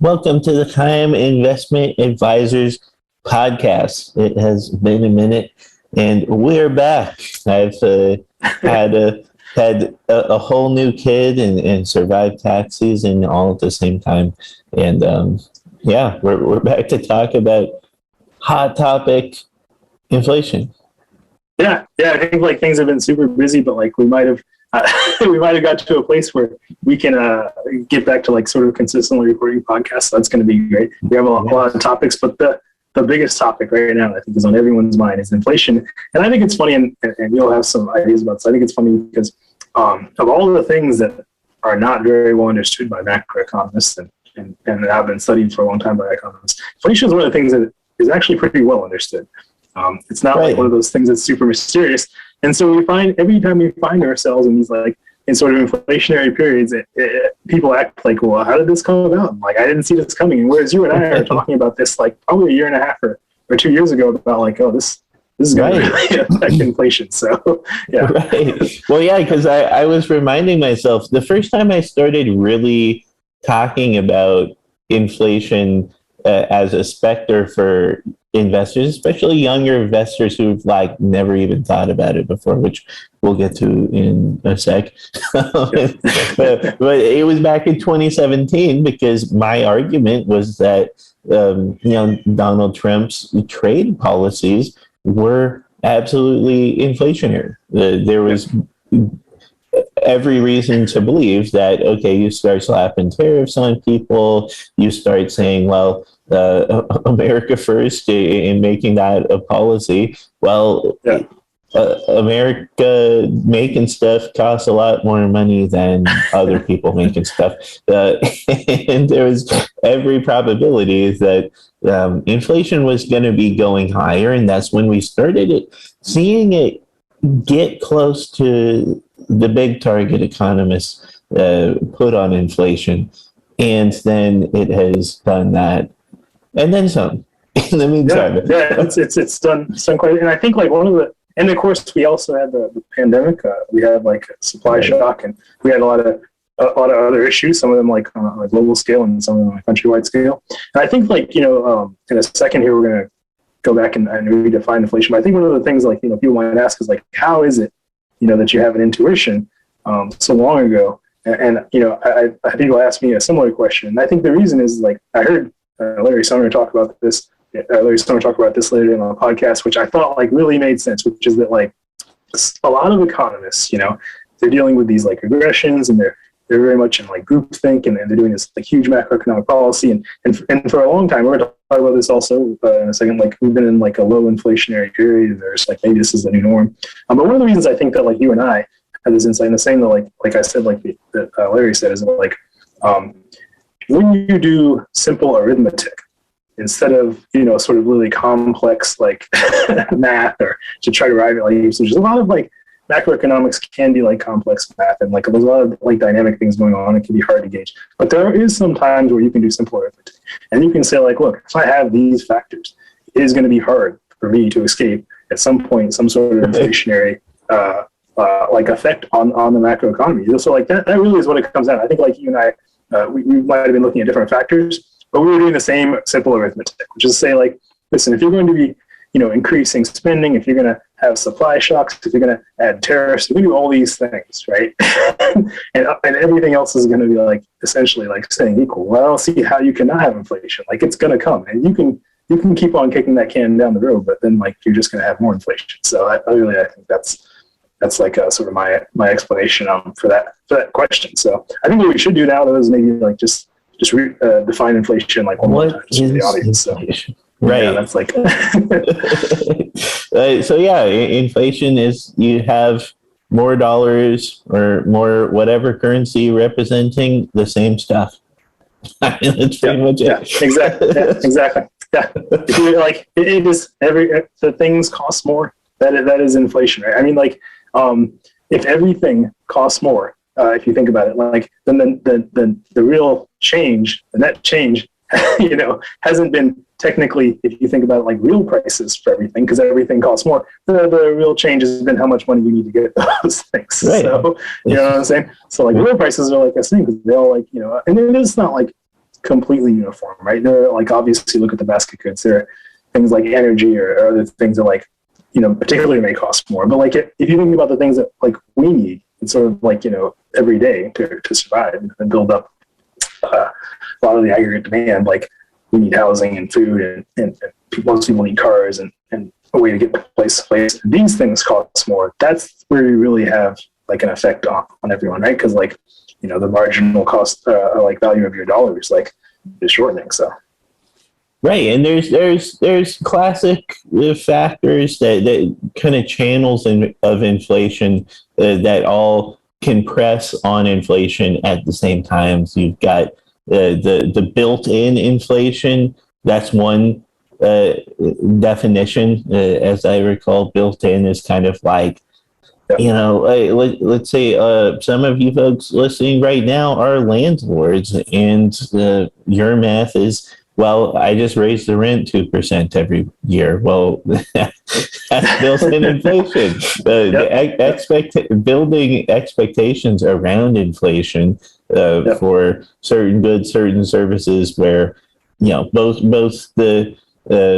Welcome to the Chaim Investment Advisors podcast. It has been a minute, and we're back. I've had a whole new kid and survived tax season all at the same time. And we're back to talk about hot topic inflation. Yeah. I think like things have been super busy, but like we might have got to a place where we can get back to like sort of consistently recording podcasts. So that's going to be great. We have a lot of topics, but the biggest topic right now, I think, is on everyone's mind is inflation. And I think it's funny, and you'll have some ideas about this. I think it's funny because of all the things that are not very well understood by macroeconomists and have been studied for a long time by economists, inflation is one of the things that is actually pretty well understood. It's not like one of those things that's super mysterious. And so every time we find ourselves in these in sort of inflationary periods, people act like, well, how did this come about? Like, I didn't see this coming. And whereas you and I are talking about this like probably a year and a half or 2 years ago about like, oh, this is going to really affect inflation. So, yeah. Right. Well, yeah, because I was reminding myself the first time I started really talking about inflation as a specter for investors, especially younger investors who've like never even thought about it before, which we'll get to in a sec. but it was back in 2017 because my argument was that Donald Trump's trade policies were absolutely inflationary. There was every reason to believe that, okay, you start slapping tariffs on people, you start saying, well, America first in making that a policy. Well, America making stuff costs a lot more money than other people making stuff. And there was every probability that inflation was going to be going higher. And that's when we started seeing it get close to the big target economists put on inflation. And then it has done that. And then some. In the meantime, it's done quite. And I think like and of course we also had the pandemic. We had like a supply shock, and we had a lot of other issues. Some of them like on a global scale, and some of them on a countrywide scale. And I think like in a second here we're gonna go back and redefine inflation. But I think one of the things like people might ask is like, how is it that you have an intuition so long ago? And I people ask me a similar question, and I think the reason is like I heard Larry Sumner talk about this. Larry Sumner talked about this later in the podcast, which I thought like really made sense. Which is that like a lot of economists, they're dealing with these like aggressions, and they're very much in like groupthink, and they're doing this like huge macroeconomic policy. And for a long time, we're going to talk about this also in a second. Like we've been in like a low inflationary period, and there's like maybe this is the new norm. But one of the reasons I think that like you and I have this insight, and the same that like I said, like that Larry said, is that like when you do simple arithmetic instead of sort of really complex like math or to try to arrive at like usage, there's a lot of like macroeconomics can be like complex math, and like there's a lot of like dynamic things going on. It can be hard to gauge, but there is some times where you can do simple arithmetic, and you can say like, look, if I have these factors, it is going to be hard for me to escape at some point some sort of inflationary like effect on the macroeconomy. So like that really is what it comes down. I think like you and I. We might have been looking at different factors, but we were doing the same simple arithmetic, which is to say, like, listen, if you're going to be, increasing spending, if you're going to have supply shocks, if you're going to add tariffs, you're going to do all these things, right? and everything else is going to be like essentially like staying equal. Well, I don't see how you cannot have inflation. Like it's going to come, and you can keep on kicking that can down the road, but then like you're just going to have more inflation. So I think that's like sort of my explanation for that question. So I think what we should do now though is maybe like just define inflation like one more time for the audience. So, right. Yeah, that's like. So yeah, inflation is you have more dollars or more whatever currency representing the same stuff. That's pretty much it. Yeah, exactly. Yeah, exactly. Yeah, if you like it is the things cost more. That is inflation, right? I mean, like. If everything costs more, if you think about it, like then the real change, the net change, hasn't been technically, if you think about it, like real prices for everything, because everything costs more. The real change has been how much money you need to get those things. Right. So you know what I'm saying? So like real prices are like this thing because they all like and it is not like completely uniform, right? There are, like, obviously look at the basket goods. There are things like energy or other things that, like, particularly may cost more. But like, if you think about the things that like we need, it's sort of like, every day to survive and build up a lot of the aggregate demand. Like, we need housing and food, and most people need cars and a way to get from place to place. These things cost more. That's where you really have like an effect on everyone, right? Because like, the marginal cost, like value of your dollar is like is shortening. So. Right, and there's classic factors that kind of channels of inflation that all compress on inflation at the same time. So you've got the built-in inflation. That's one definition, as I recall. Built-in is kind of like, let's say some of you folks listening right now are landlords, and your math is, well, I just raised the rent 2% every year. Well, that's built-in inflation. Building expectations around inflation for certain goods, certain services, where both the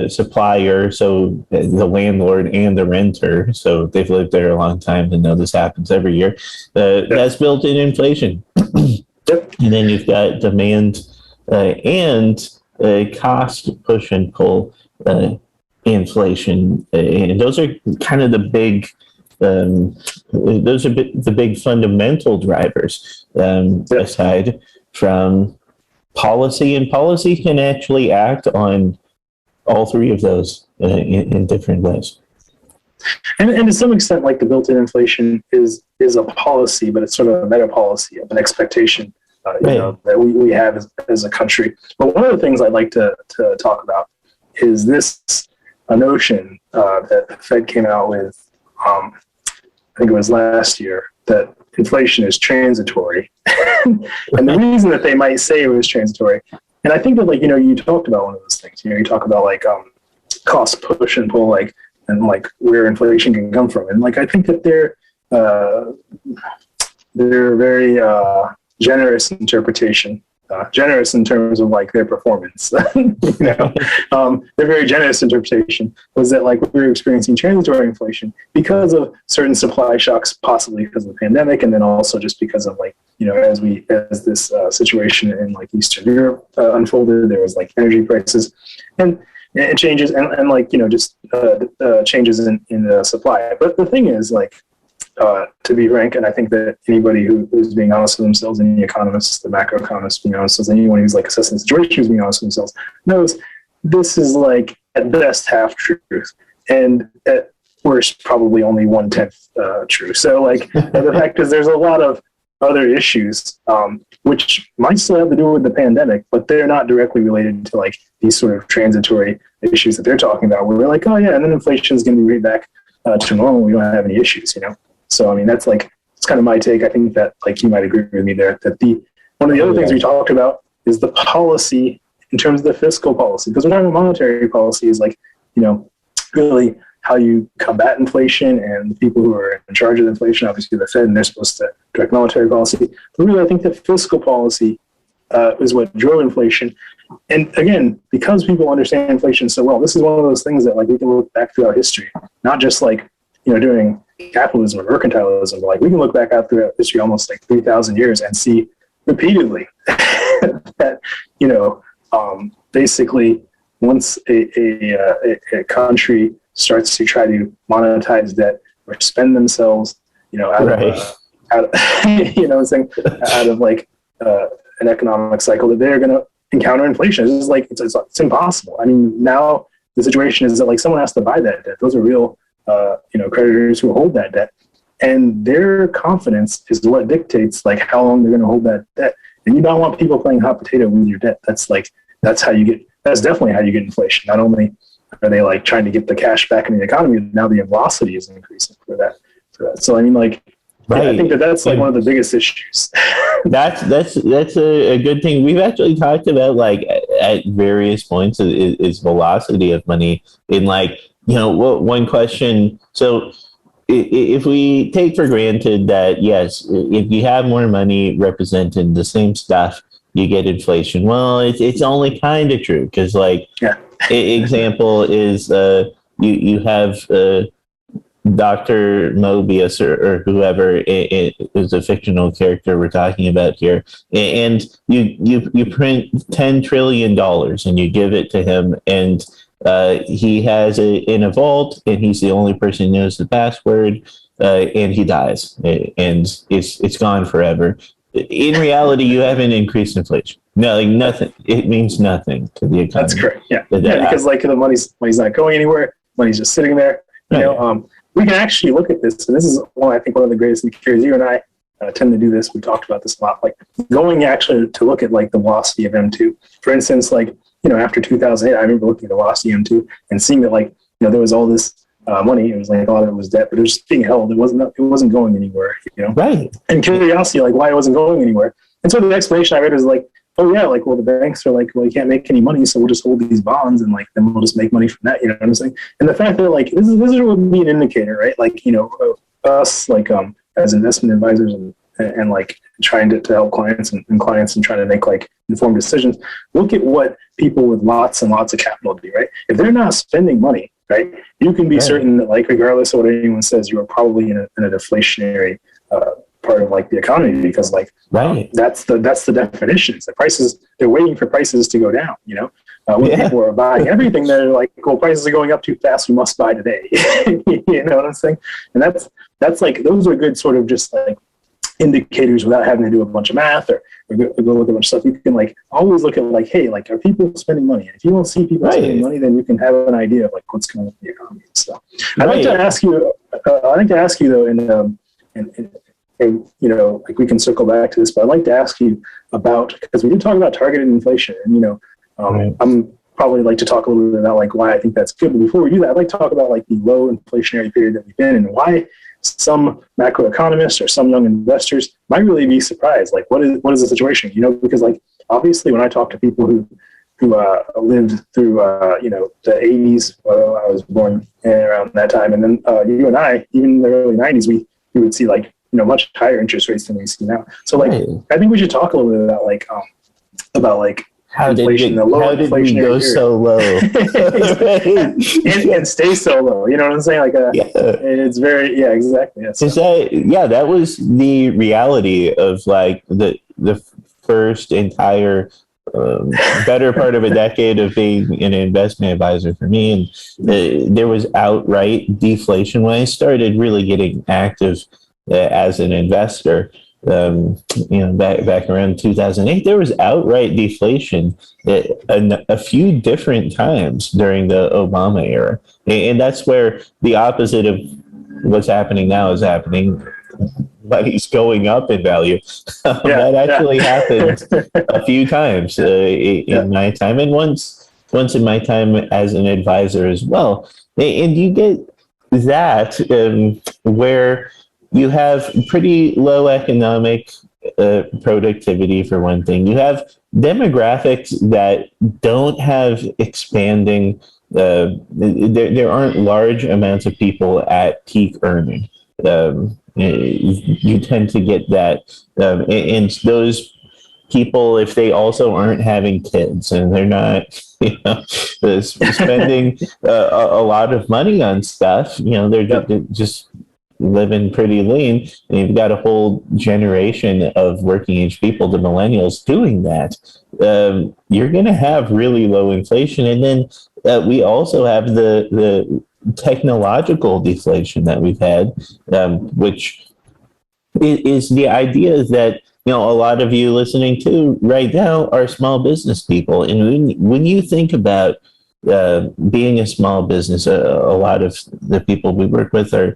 supplier, so the landlord, and the renter, so they've lived there a long time and know this happens every year. That's built-in inflation. And then you've got demand and cost push and pull inflation, and those are kind of the big the big fundamental drivers, aside from policy. And policy can actually act on all three of those in different ways. And to some extent, like, the built-in inflation is a policy, but it's sort of a meta policy of an expectation that we have as a country. But one of the things I'd like to talk about is this notion that the Fed came out with, I think it was last year, that inflation is transitory. And the reason that they might say it was transitory, and I think that, like, you talked about one of those things, you talk about like cost push and pull, like, and like where inflation can come from. And like, I think that they're very generous interpretation, generous in terms of like their performance. They're very generous interpretation was that, like, we were experiencing transitory inflation because of certain supply shocks, possibly because of the pandemic, and then also just because of, like, as this situation in like Eastern Europe unfolded, there was like energy prices and changes and like, just changes in the supply. But the thing is, like, to be frank, and I think that anybody who's being honest with themselves, any economists, the macroeconomists being honest with anyone who's like assessing the situation, who's being honest with themselves, knows this is like at best half truth, and at worst probably only 1/10 true. So like, the fact is, there's a lot of other issues which might still have to do with the pandemic, but they're not directly related to like these sort of transitory issues that they're talking about, where we're like, oh yeah, and then inflation is going to be right back to normal. We don't have any issues, So, I mean, that's like, it's kind of my take. I think that, like, you might agree with me there, that one of the other things we talked about is the policy in terms of the fiscal policy, because we're talking about monetary policy is like, really how you combat inflation, and the people who are in charge of inflation, obviously the Fed, and they're supposed to direct monetary policy. But really, I think that fiscal policy is what drove inflation. And again, because people understand inflation so well, this is one of those things that, like, we can look back throughout history, not just like, during capitalism or mercantilism, but like, we can look back out throughout history almost like 3,000 years and see repeatedly that, basically once a country starts to try to monetize debt or spend themselves, out of like an economic cycle, that they're going to encounter inflation. It's like, it's impossible. I mean, now the situation is that, like, someone has to buy that debt. Those are real creditors who hold that debt, and their confidence is what dictates like how long they're going to hold that debt. And you don't want people playing hot potato with your debt. That's definitely how you get inflation. Not only are they like trying to get the cash back in the economy, now the velocity is increasing for that. So I mean, like, right. I think that's like one of the biggest issues. That's a good thing. We've actually talked about, like, at various points is velocity of money in, like, one question. So if we take for granted that, yes, if you have more money representing the same stuff you get inflation. Well, it's only kind of true because, like, Yeah. example is you have Dr. Mobius or whoever is a fictional character we're talking about here, and you print $10 trillion and you give it to him, and he has it in a vault, and he's the only person who knows the password, and he dies, and it's gone forever. In reality, you haven't increased inflation. No, like nothing. It means nothing to the economy. That's correct. Yeah, because like the money's not going anywhere. Money's just sitting there. You know, we can actually look at this, and this is I think one of the greatest indicators. You and I tend to do this. We talked about this a lot. Like going actually to look at like the velocity of M2. For instance, like after 2008, I remember looking at the velocity of M2 and seeing that like there was all this money. It was like a lot of it was debt, but it was just being held. It wasn't going anywhere. Right. And curiosity, like why it wasn't going anywhere. And so the explanation I read is like, oh yeah, like well the banks are like, well you can't make any money, so we'll just hold these bonds and like then we'll just make money from that. You know what I'm saying? And the fact that like this would be an indicator, right? Like us like as investment advisors and like trying to help clients and clients and trying to make like informed decisions. Look at what people with lots and lots of capital do, right? If they're not spending money, right, you can be certain that like regardless of what anyone says, you are probably in a deflationary part of like the economy, because like that's the definitions. The prices, they're waiting for prices to go down. When people are buying everything, they're like, well, prices are going up too fast, we must buy today. You know what I'm saying? And that's like those are good sort of just like indicators without having to do a bunch of math or go look at a bunch of stuff. You can like always look at like, hey, like are people spending money? And if you don't see people spending money, then you can have an idea of like what's going on with the economy and stuff. I'd like to ask you though, and like we can circle back to this, but I'd like to ask you about, because we did talk about targeted inflation, and I'm probably like to talk a little bit about like why I think that's good. But before we do that, I'd like to talk about like the low inflationary period that we've been in and why some macroeconomists or some young investors might really be surprised. Like what is the situation? Because like obviously when I talk to people who lived through the 80s, well, I was born around that time, and then you and I, even in the early 90s, we would see like much higher interest rates than we see now. So like I think we should talk a little bit about how inflation, how did we go so low and stay so low? You know what I'm saying? Like it's very exactly. That was the reality of like the first entire better part of a decade of being an investment advisor for me, and there was outright deflation when I started really getting active as an investor. Back around 2008, there was outright deflation a few different times during the Obama era. And that's where the opposite of what's happening now is happening. Money's going up in value. That actually happened a few times in my time, and once in my time as an advisor as well. And you get that where you have pretty low economic productivity, for one thing. You have demographics that don't have expanding. There aren't large amounts of people at peak earning. You tend to get that. And those people, if they also aren't having kids and they're not spending a lot of money on stuff, they're just living pretty lean, and you've got a whole generation of working age people, the millennials, doing that. You're going to have really low inflation, and then we also have the technological deflation that we've had, which is the idea that a lot of you listening to right now are small business people, and when you think about being a small business, a lot of the people we work with are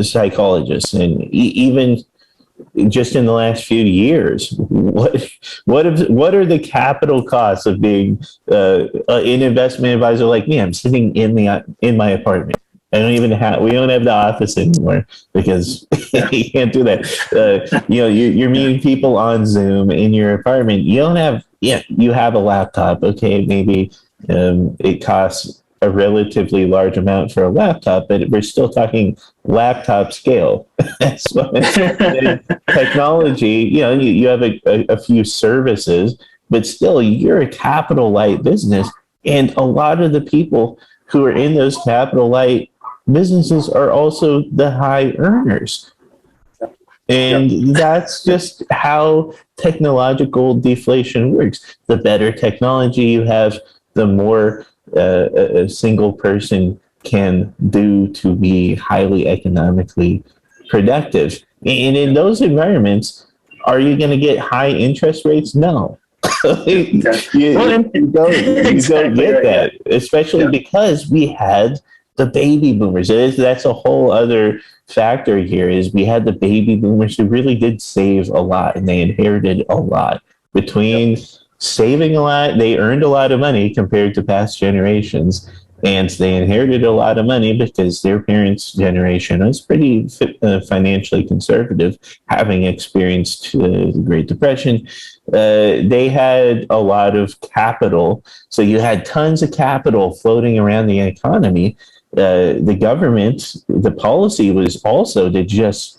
psychologists, and even just in the last few years, what are the capital costs of being an investment advisor like me? I'm sitting in my apartment. We don't have the office anymore because you can't do that. You're meeting people on Zoom in your apartment. You don't have, you have a laptop. Okay, maybe it costs a relatively large amount for a laptop, but we're still talking laptop scale. So technology, you have a few services, but still you're a capital light business. And a lot of the people who are in those capital light businesses are also the high earners. And that's just how technological deflation works. The better technology you have, the more a single person can do to be highly economically productive. And in those environments, are you going to get high interest rates? No. you don't get that, especially because we had the baby boomers. That's a whole other factor here, is we had the baby boomers who really did save a lot, and they inherited a lot. Between saving a lot, they earned a lot of money compared to past generations, and they inherited a lot of money because their parents' generation was pretty financially conservative, having experienced the Great Depression. They had a lot of capital, so you had tons of capital floating around the economy. The government, the policy was also to just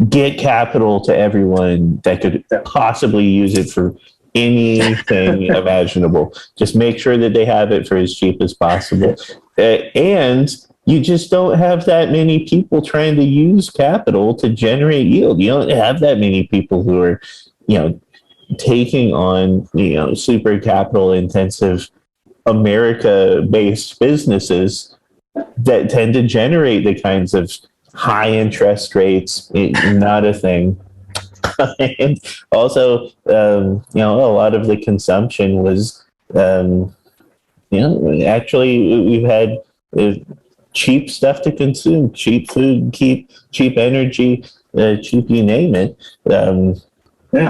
get capital to everyone that could possibly use it for anything imaginable. Just make sure that they have it for as cheap as possible. And you just don't have that many people trying to use capital to generate yield. You don't have that many people who are, taking on, super capital intensive America-based businesses that tend to generate the kinds of high interest rates. Not a thing. And also, a lot of the consumption was, actually we've had cheap stuff to consume, cheap food, cheap energy, cheap, you name it.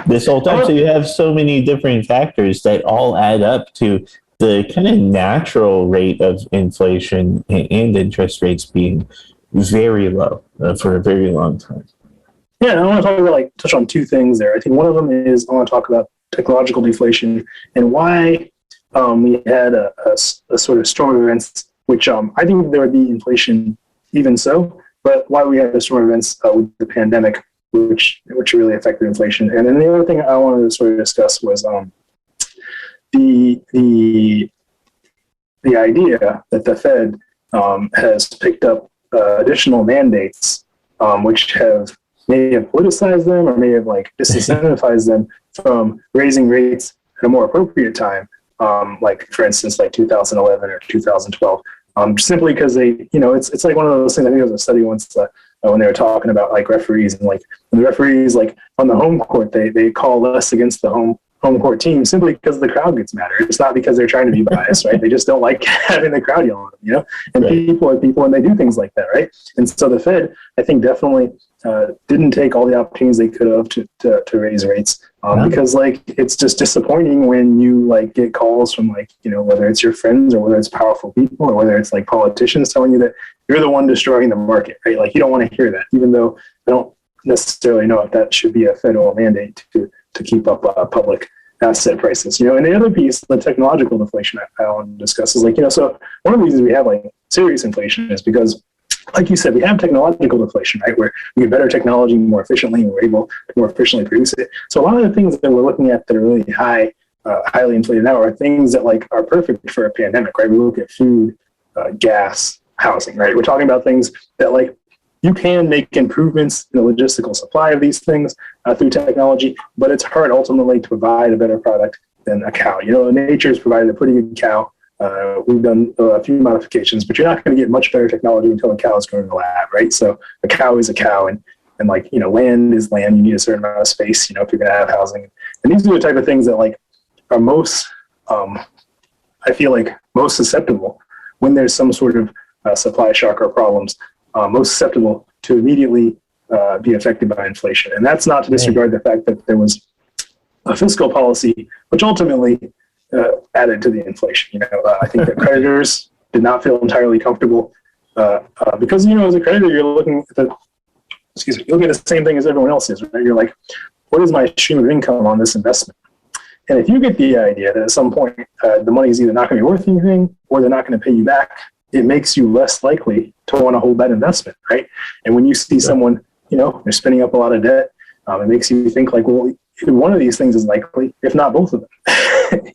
This whole time. So you have so many different factors that all add up to the kind of natural rate of inflation and interest rates being very low for a very long time. Yeah, and I want to talk about, touch on two things there. I think one of them is I want to talk about technological deflation and why we had a sort of storm of events, which I think there would be inflation even so, but why we had a storm of events with the pandemic, which really affected inflation. And then the other thing I wanted to sort of discuss was the idea that the Fed has picked up additional mandates, which may have politicized them or may have disincentivized them from raising rates at a more appropriate time, for instance, 2011 or 2012, simply because they, it's like one of those things. I think there was a study once when they were talking about referees, and when the referees on the home court, they call less against the home court team simply because the crowd gets madder. It's not because they're trying to be biased, right? They just don't like having the crowd yell at them, and people are people and they do things like that, right? And so the Fed, I think, definitely didn't take all the opportunities they could have to raise rates, because it's just disappointing when you get calls from whether it's your friends or whether it's powerful people or whether it's politicians telling you that you're the one destroying the market, right? You don't want to hear that, even though I don't necessarily know if that should be a federal mandate to keep up public asset prices. And the other piece, the technological deflation I want to discuss is so one of the reasons we have serious inflation is because, like you said, we have technological deflation, right? Where we get better technology more efficiently and we're able to more efficiently produce it. So a lot of the things that we're looking at that are really highly inflated now are things that are perfect for a pandemic, right? We look at food, gas, housing, right? We're talking about things that you can make improvements in the logistical supply of these things through technology, but it's hard ultimately to provide a better product than a cow. Nature's provided a pretty good cow. We've done a few modifications, but you're not going to get much better technology until a cow is going to the lab, right? So a cow is a cow, and land is land. You need a certain amount of space, if you're going to have housing. And these are the type of things that are most, I feel most susceptible when there's some sort of supply shock or problems, most susceptible to immediately be affected by inflation. And that's not to disregard the fact that there was a fiscal policy, which ultimately added to the inflation. I think that creditors did not feel entirely comfortable because, as a creditor, you're looking at the same thing as everyone else is, right? You're what is my stream of income on this investment? And if you get the idea that at some point the money is either not going to be worth anything or they're not going to pay you back it makes you less likely to want to hold that investment, right? And when you see someone, they're spinning up a lot of debt, it makes you think like, well, one of these things is likely, if not both of them.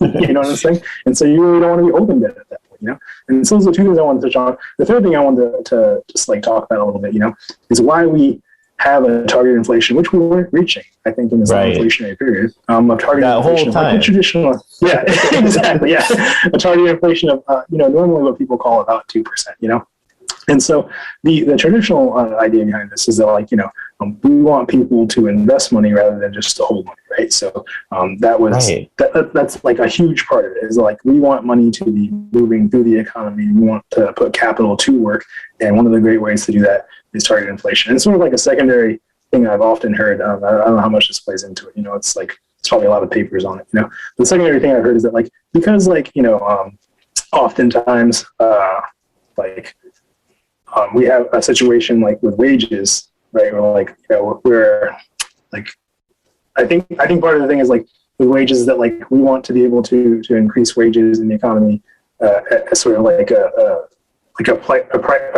You know what I'm saying? And so you really don't want to be holding debt at that point, And so those are two things I wanted to touch on. The third thing I wanted to just like talk about a little bit, is why we have a target inflation, which we weren't reaching, I think, in this inflationary period. A target that inflation whole time. Like traditional, yeah, exactly, yeah. A target inflation of, normally what people call about 2%, And so the traditional idea behind this is that, we want people to invest money rather than just to hold money, right? So that's like a huge part of it, is like we want money to be moving through the economy. We want to put capital to work. And one of the great ways to do that is target inflation. And it's sort of like a secondary thing I've often heard. I don't know how much this plays into it. It's like, it's probably a lot of papers on it, The secondary thing I've heard is that because oftentimes we have a situation like with wages, right? Where I think part of the thing is with wages that we want to be able to increase wages in the economy as sort of a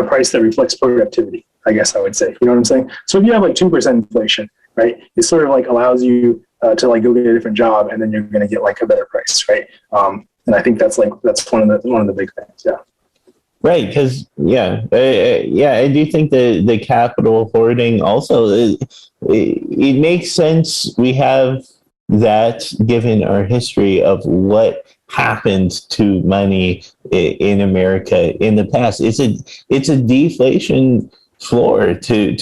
price that reflects productivity, I guess I would say. You know what I'm saying? So if you have 2% inflation, right, it sort of allows you to go get a different job, and then you're going to get a better price, right? And I think that's one of the big things. Yeah. Right, because I do think the capital hoarding also it makes sense. We have that given our history of what happened to money in America in the past. It's a deflation floor to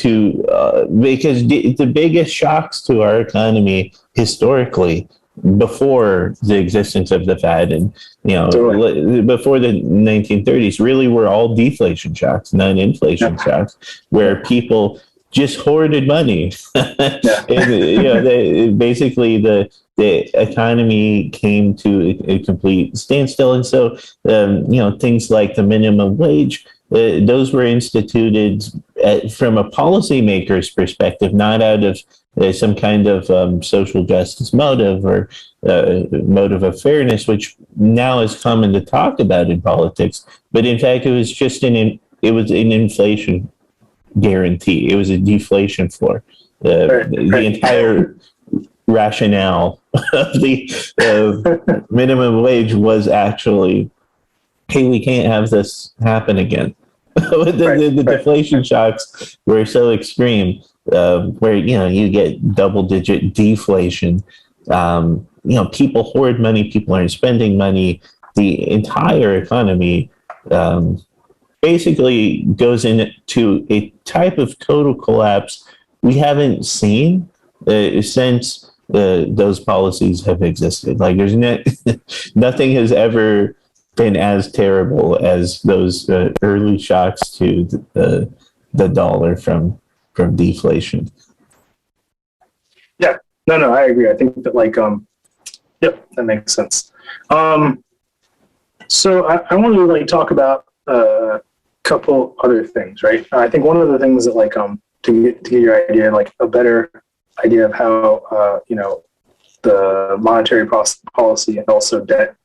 because the biggest shocks to our economy historically, before the existence of the Fed and before the 1930s, really were all deflation shocks, not inflation shocks, where people just hoarded money. And, basically the economy came to a complete standstill, and so things like the minimum wage. Those were instituted from a policymaker's perspective, not out of some kind of social justice motive or motive of fairness, which now is common to talk about in politics. But in fact, it was just an inflation guarantee. It was a deflation floor. The entire rationale of the minimum wage was actually, hey, we can't have this happen again. The deflation shocks were so extreme, where you get double-digit deflation. People hoard money, people aren't spending money. The entire economy basically goes into a type of total collapse we haven't seen since those policies have existed. There's nothing has ever been as terrible as those early shocks to the dollar from deflation. Yeah, no, I agree. I think that yep, that makes sense. So I want to talk about a couple other things, right? I think one of the things that to get your idea, a better idea of how the monetary policy and also debt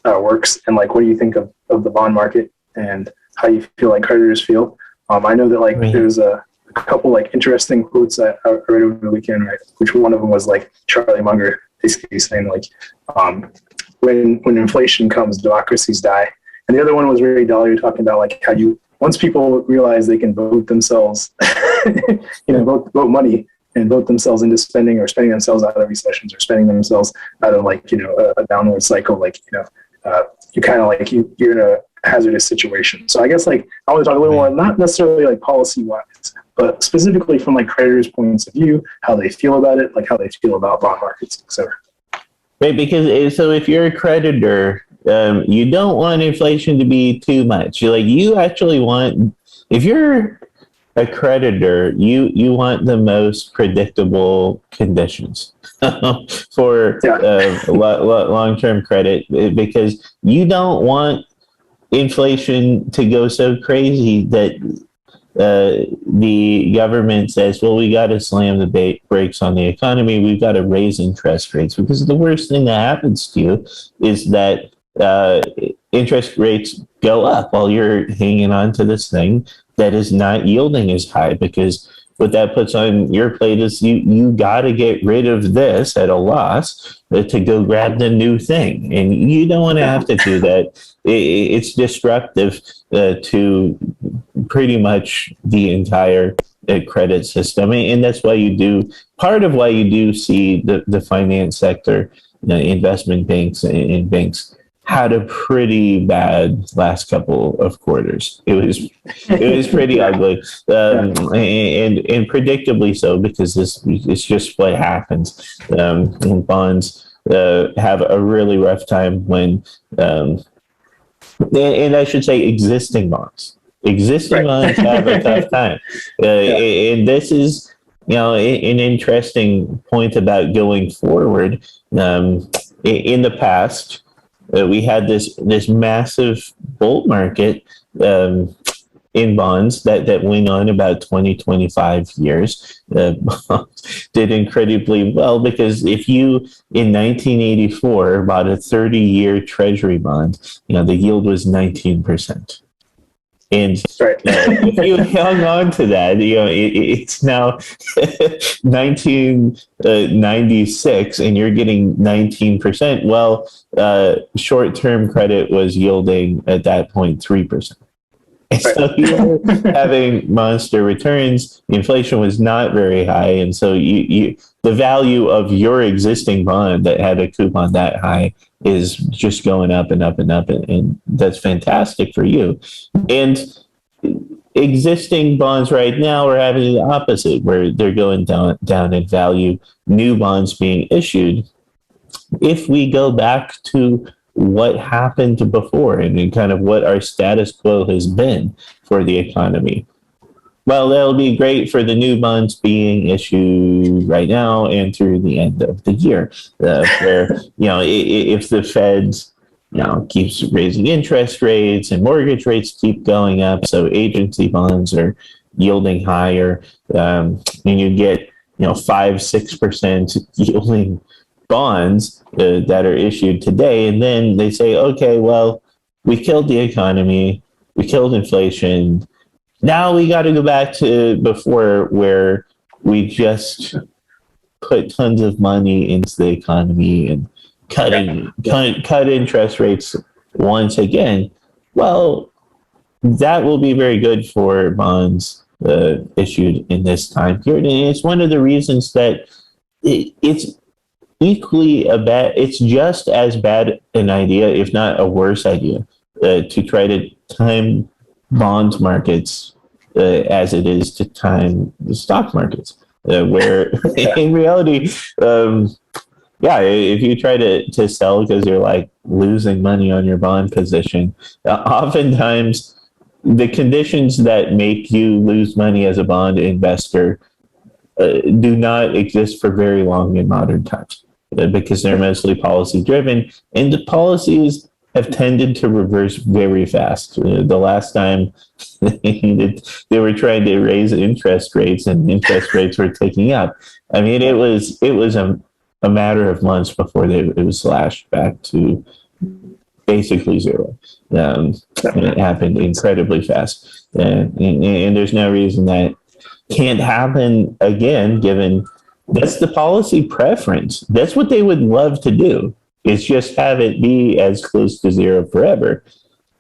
works, and what do you think of the bond market and how you feel creditors feel. I know that there's a couple interesting quotes I read over the weekend, right? Which one of them was Charlie Munger basically saying when inflation comes, democracies die. And the other one was Ray Dalio talking about how once people realize they can vote themselves, vote money and vote themselves into spending, or spending themselves out of recessions, or spending themselves out of a downward cycle, you kind of you're in a hazardous situation. So I guess I want to talk a little more, not necessarily policy wise, but specifically from creditors' points of view, how they feel about it, how they feel about bond markets, etc. Right, because so if you're a creditor, you don't want inflation to be too much. You actually want, if you're a creditor, you want the most predictable conditions for long-term credit, because you don't want inflation to go so crazy that the government says, well, we got to slam the brakes on the economy. We've got to raise interest rates, because the worst thing that happens to you is that interest rates go up while you're hanging on to this thing that is not yielding as high, because what that puts on your plate is you got to get rid of this at a loss to go grab the new thing, and you don't want to have to do that. It's disruptive to pretty much the entire credit system, and that's why you do, part of why you do see the finance sector, investment banks and banks had a pretty bad last couple of quarters. It was pretty ugly, and predictably so, because it's just what happens. Bonds have a really rough time when, and I should say existing bonds. Existing bonds have a tough time, and this is an interesting point about going forward. In the past, we had this massive bull market in bonds that went on about 20-25 years. Did incredibly well, because if you in 1984 bought a 30-year treasury bond, the yield was 19%. And if you hung on to that, it's now 1996, and you're getting 19%. Well, short-term credit was yielding at that point 3%. And so you were having monster returns. Inflation was not very high, and so the value of your existing bond that had a coupon that high is just going up and up and up, and that's fantastic for you. And existing bonds right now are having the opposite, where they're going down in value. New bonds being issued. If we go back to what happened before and kind of what our status quo has been for the economy, well, that'll be great for the new bonds being issued right now and through the end of the year, where, if the Feds, keeps raising interest rates and mortgage rates keep going up, so agency bonds are yielding higher, and you get, 5-6% yielding bonds that are issued today. And then they say, okay, well, we killed the economy, we killed inflation. Now we got to go back to before, where we just put tons of money into the economy and cut interest rates once again. Well, that will be very good for bonds issued in this time period. And it's one of the reasons that it's it's just as bad an idea, if not a worse idea, to try to time bond markets as it is to time the stock markets, where in reality, if you try to sell because you're like losing money on your bond position, oftentimes the conditions that make you lose money as a bond investor do not exist for very long in modern times, because they're mostly policy driven, and the policies have tended to reverse very fast. The last time they were trying to raise interest rates, and interest rates were ticking up. I mean, it was a matter of months before it was slashed back to basically zero. It happened incredibly fast, and there's no reason that can't happen again, given that's the policy preference. That's what they would love to do, is just have it be as close to zero forever.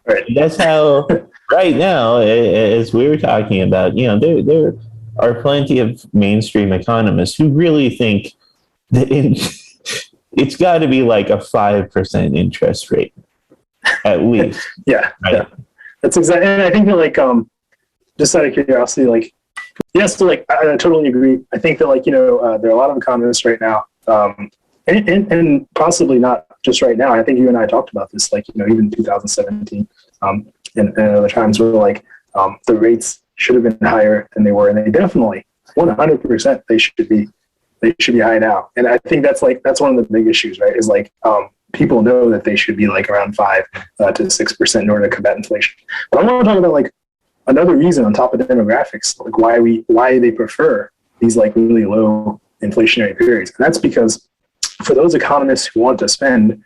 Right. That's how right now, as we were talking about, there are plenty of mainstream economists who really think that it's got to be like a 5% interest rate at least. Yeah. That's exactly. And I think that, just out of curiosity, yes, so I totally agree. I think that there are a lot of economists right now, and possibly not just right now. I think you and I talked about this, even 2017, and other times where the rates should have been higher than they were, and they definitely 100% they should be high now. And I think that's one of the big issues, right? Is people know that they should be around 5 to 6% in order to combat inflation. But I want to talk about another reason on top of demographics, why they prefer these really low inflationary periods. And that's because for those economists who want to spend,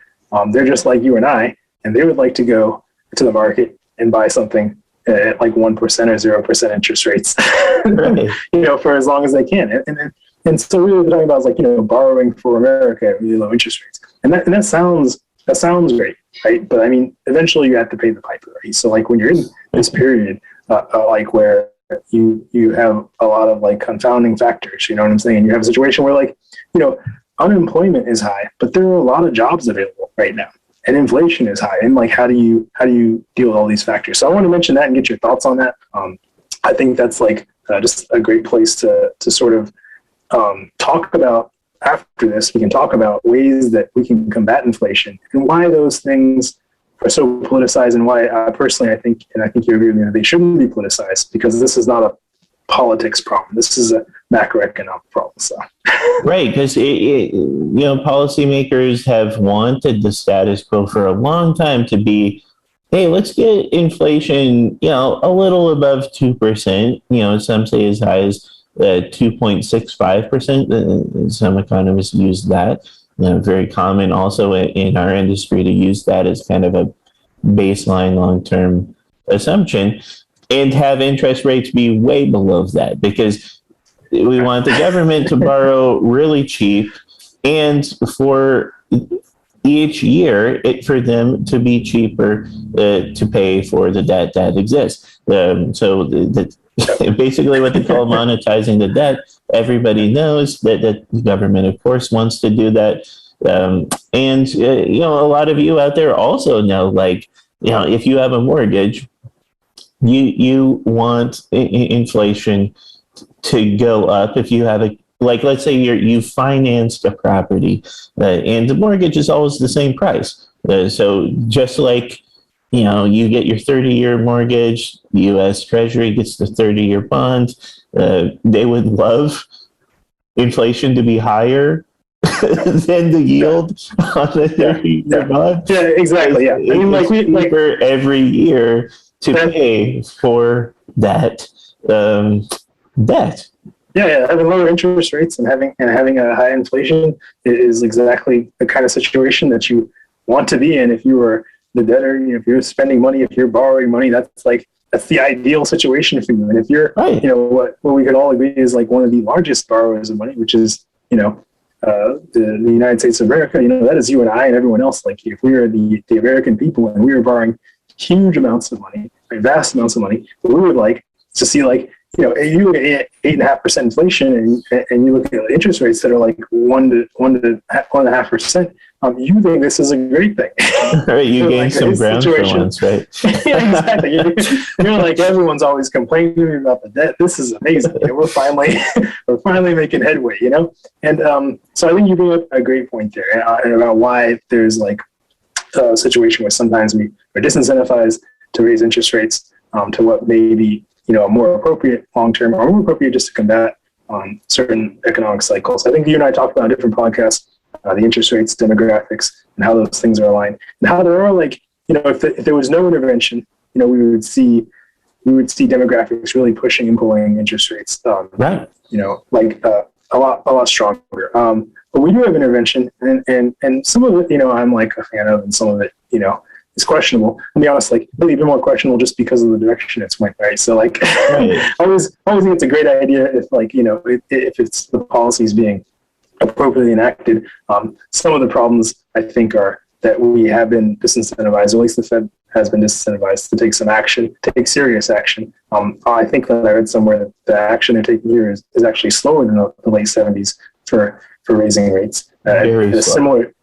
they're just like you and I. and they would like to go to the market and buy something at like 1% or 0% interest rates, Right. for as long as they can. And so really what we're talking about is like, borrowing for America at really low interest rates. And that sounds great, right? But I mean, eventually you have to pay the piper, right? So like when you're in this period, like where you have a lot of like confounding factors, you know what I'm saying? You have a situation where like, unemployment is high, but there are a lot of jobs available right now, and inflation is high. And like, how do you deal with all these factors? So I want to mention that and get your thoughts on that. I think that's like just a great place to sort of talk about. After this, we can talk about ways that we can combat inflation and why those things are so politicized, and why personally I think you agree with me, that they shouldn't be politicized, because this is not a politics problem. This is a macroeconomic problem. So. Right, because policymakers have wanted the status quo for a long time to be, hey, let's get inflation, a little above 2%. Some say as high as 2.65%. Some economists use that. Very common also in our industry to use that as kind of a baseline long-term assumption, and have interest rates be way below that, because we want the government to borrow really cheap, and for each year for them to be cheaper to pay for the debt that exists. So basically what they call monetizing the debt. Everybody knows that the government, of course, wants to do that. And a lot of you out there also know, like, if you have a mortgage, you want inflation to go up. If you have let's say you financed a property, and the mortgage is always the same price. So just like, you get your 30-year mortgage, the U.S. Treasury gets the 30-year bond. They would love inflation to be higher than the yield on the 30-year bond. Yeah, exactly. Yeah, I mean, like cheaper every year to pay for that debt. Yeah, having lower interest rates and having a high inflation is exactly the kind of situation that you want to be in. If you were the debtor, if you're spending money, if you're borrowing money, that's the ideal situation for you. And if you're, right, what we could all agree is like one of the largest borrowers of money, which is, the United States of America, that is you and I and everyone else. Like, if we are the American people and we are borrowing huge amounts of money, vast amounts of money, we would like to see, like, you look at 8.5% inflation, and you look at interest rates that are like 1.5%. You think this is a great thing? Right, you gain some ground for once, right? Yeah, exactly. You're like, everyone's always complaining about the debt. This is amazing. We're finally making headway. And so I think you bring up a great point there about why there's like a situation where sometimes we are disincentivized to raise interest rates to what may be a more appropriate long-term, or more appropriate just to combat certain economic cycles. I think you and I talked about on different podcasts, the interest rates, demographics, and how those things are aligned, and how there are, like, if there was no intervention, we would see demographics really pushing and pulling interest rates, right? A lot stronger. But we do have intervention, and some of it, I'm like a fan of, and some of it, is questionable. I'll be honest, like, maybe a bit more questionable just because of the direction it's went, right? So, like, right. I always think it's a great idea if, like, if it's the policies being appropriately enacted. Some of the problems, I think, are that we have been disincentivized, or at least the Fed has been disincentivized to take some action, take serious action. I think that I read somewhere that the action they're taking here is actually slower than the late 70s for raising rates at a similar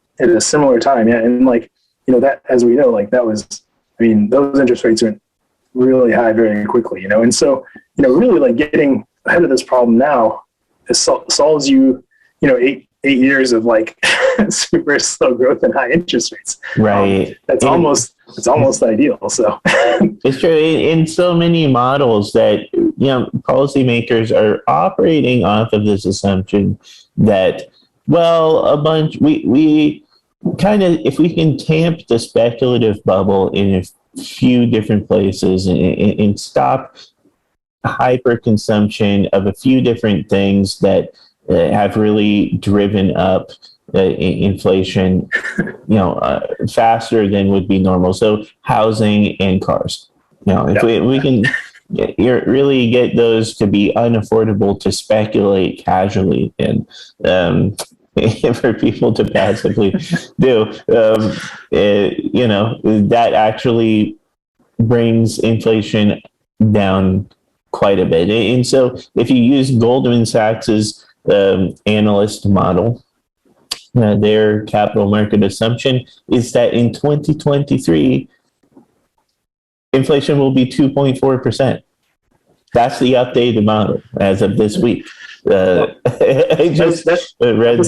time. Yeah, and like, that, as we know, like, that was, those interest rates went really high very quickly, and so, really, like, getting ahead of this problem now solves you, 8 years of like super slow growth and high interest rates. Right. It's almost ideal. So it's true in so many models that, policymakers are operating off of this assumption that, well, we kind of, if we can tamp the speculative bubble in a few different places and stop hyper consumption of a few different things that have really driven up inflation, faster than would be normal. So housing and cars. If we can really get those to be unaffordable to speculate casually and for people to passively do, that actually brings inflation down quite a bit. And so if you use Goldman Sachs's analyst model, their capital market assumption is that in 2023, inflation will be 2.4%. That's the updated model as of this week. I just read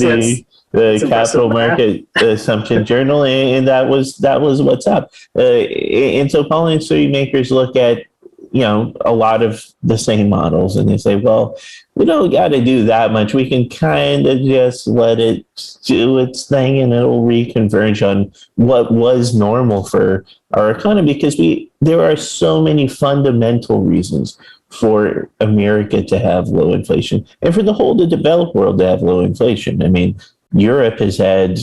the capital market assumption journal, and that was what's up. And so policy makers look at a lot of the same models, and they say, well, we don't got to do that much. We can kind of just let it do its thing, and it'll reconverge on what was normal for our economy, because there are so many fundamental reasons for America to have low inflation and for the whole the developed world to have low inflation. I mean, Europe has had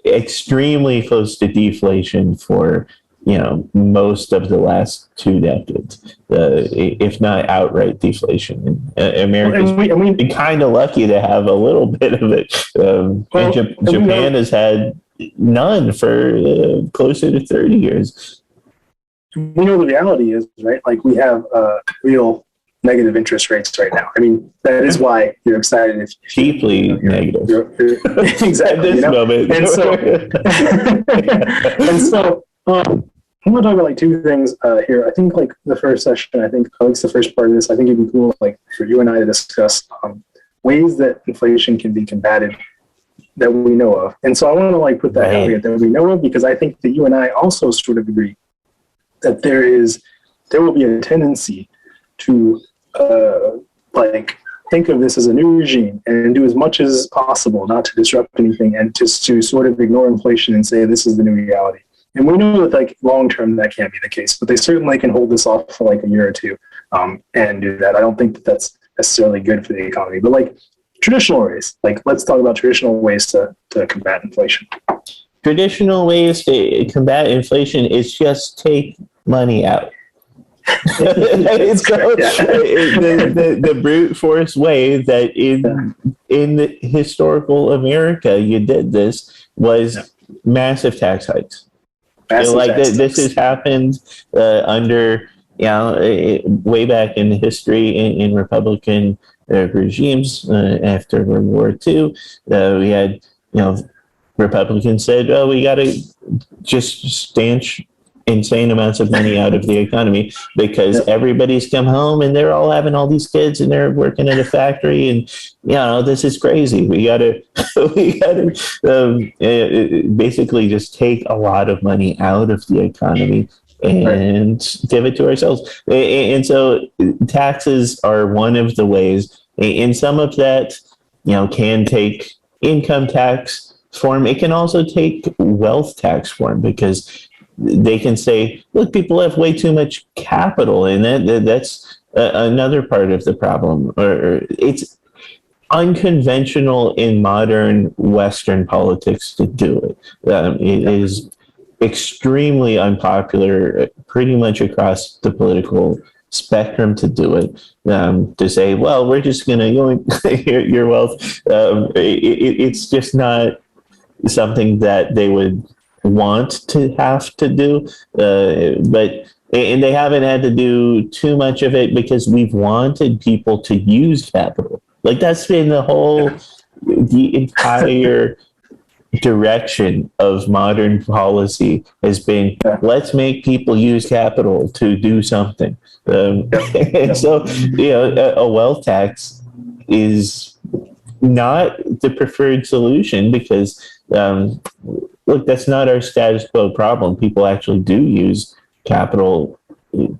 extremely close to deflation for most of the last 2 decades, if not outright deflation. America's been kind of lucky to have a little bit of it. Japan has had none for closer to 30 years. We know the reality is, right? Like, we have real negative interest rates right now. I mean, that is why you're excited. If cheaply negative. Exactly. At this moment. And so, I'm going to talk about 2 things here. I think the first session, at least the first part of this, I think it'd be cool for you and I to discuss ways that inflation can be combated that we know of. And so I want to put that caveat that we know of, because I think that you and I also sort of agree that there will be a tendency to think of this as a new regime and do as much as possible not to disrupt anything, and just to sort of ignore inflation and say this is the new reality. And we know that long term that can't be the case, but they certainly can hold this off for a year or two and do that. I don't think that that's necessarily good for the economy, but traditional ways, let's talk about traditional ways to combat inflation. Traditional ways to combat inflation is just take money out. The brute force way that in the historical America you did this was massive tax hikes. This has happened under way back in history in Republican regimes after World War II. We had Republicans said, "Oh, we got to just stanch insane amounts of money out of the economy because everybody's come home and they're all having all these kids and they're working at a factory, and this is crazy. We gotta basically just take a lot of money out of the economy and give it to ourselves." And so taxes are one of the ways, and some of that can take income tax form. It can also take wealth tax form, because they can say, look, people have way too much capital, and that's another part of the problem. Or it's unconventional in modern Western politics to do it. It is extremely unpopular pretty much across the political spectrum to do it, to say, well, we're just going to go your wealth. It's just not something that they would want to have to do, and they haven't had to do too much of it because we've wanted people to use capital. That's been the entire direction of modern policy has been, let's make people use capital to do something. And so, a wealth tax is not the preferred solution, because look, that's not our status quo problem. People actually do use capital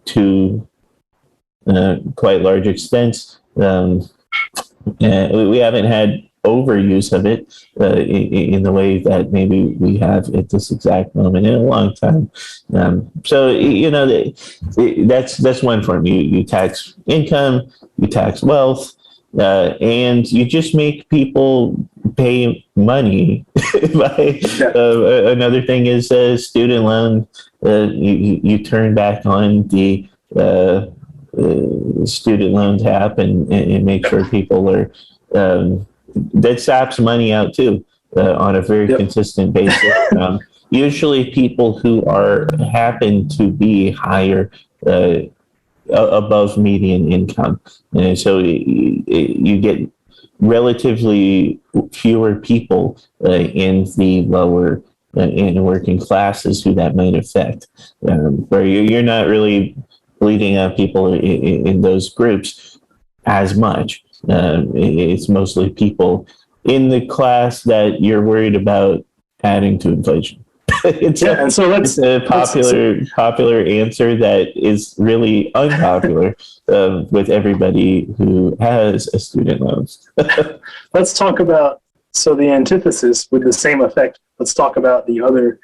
to quite large extents. We haven't had overuse of it in the way that maybe we have at this exact moment in a long time. So that's one form. You tax income, you tax wealth, and you just make people pay money. Another thing is student loan. You turn back on the student loan tap and make sure people are that saps money out too on a very consistent basis. Usually people who happen to be higher above median income, and so you get relatively fewer people in the lower in working classes who that might affect, where you're not really bleeding out people in those groups as much. It's mostly people in the class that you're worried about adding to inflation. It's a popular answer that is really unpopular with everybody who has a student loan. Let's talk about, so the antithesis with the same effect. Let's talk about the other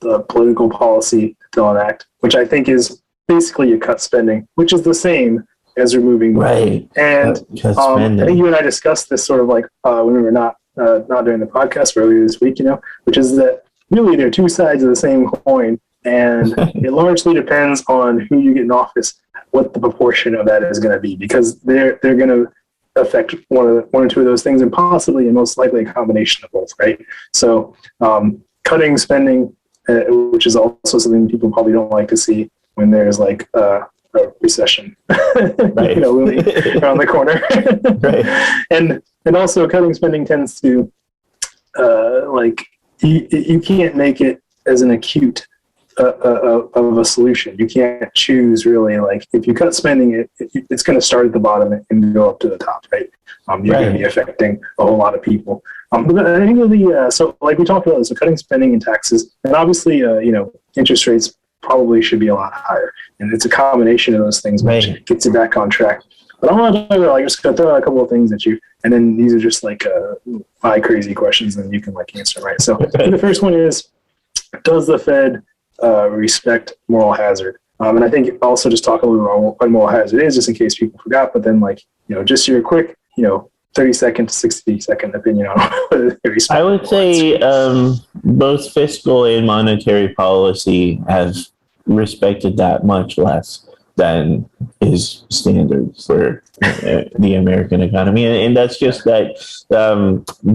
the political policy they'll enact, which I think is basically a cut spending, which is the same as removing money. Right. And I think you and I discussed this sort of like when we were not during the podcast earlier this week, which is that really they're two sides of the same coin, and it largely depends on who you get in office, what the proportion of that is going to be, because they're going to affect one or two of those things, and possibly and most likely a combination of both, right? So cutting spending, which is also something people probably don't like to see when there's like a recession, right. Looming around the corner, right. And also cutting spending tends to you can't make it as an acute of a solution. You can't choose really, like if you cut spending, it's going to start at the bottom and go up to the top, right? You're going to be affecting a whole lot of people. But I think so like we talked about, so cutting spending and taxes, and obviously interest rates probably should be a lot higher, and it's a combination of those things which gets you back on track. But I want to talk about, just going to throw out a couple of things at you, and then these are just like 5 crazy questions, and you can answer, right? So the first one is, does the Fed respect moral hazard? And I think also just talk a little bit about what moral hazard is, just in case people forgot. But then just your quick 30-second to 60-second opinion on whether they respect. I would say both fiscal and monetary policy have respected that much less than is standard for the American economy. And that's just that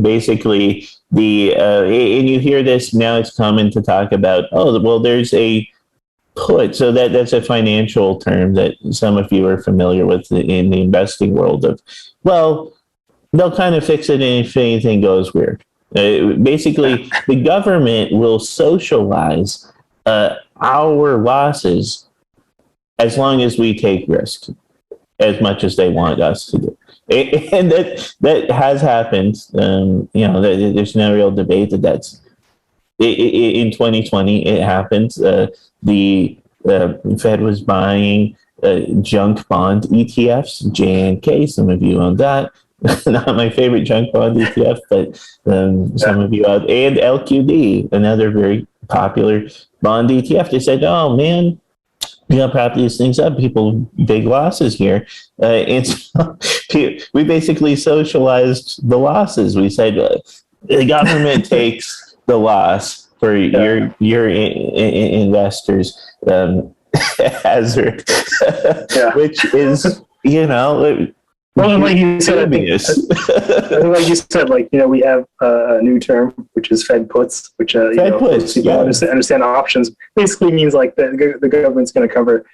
basically and you hear this now, it's common to talk about, there's a put. So that's a financial term that some of you are familiar with in the investing world of, they'll kind of fix it if anything goes weird. Basically, the government will socialize our losses as long as we take risk, as much as they want us to do. And that has happened. There's no real debate that's in 2020. It happened. The Fed was buying junk bond ETFs, J&K. Some of you own that. Not my favorite junk bond ETF, but some of you out. And LQD, another very popular bond ETF. They said, "Oh man, you got to prop these things up. People, big losses here." And so we basically socialized the losses. We said the government takes the loss for your investors hazard, which is well, like you said, we have a new term, which is Fed puts, which Fed puts, understand options. Basically means the government's going to cover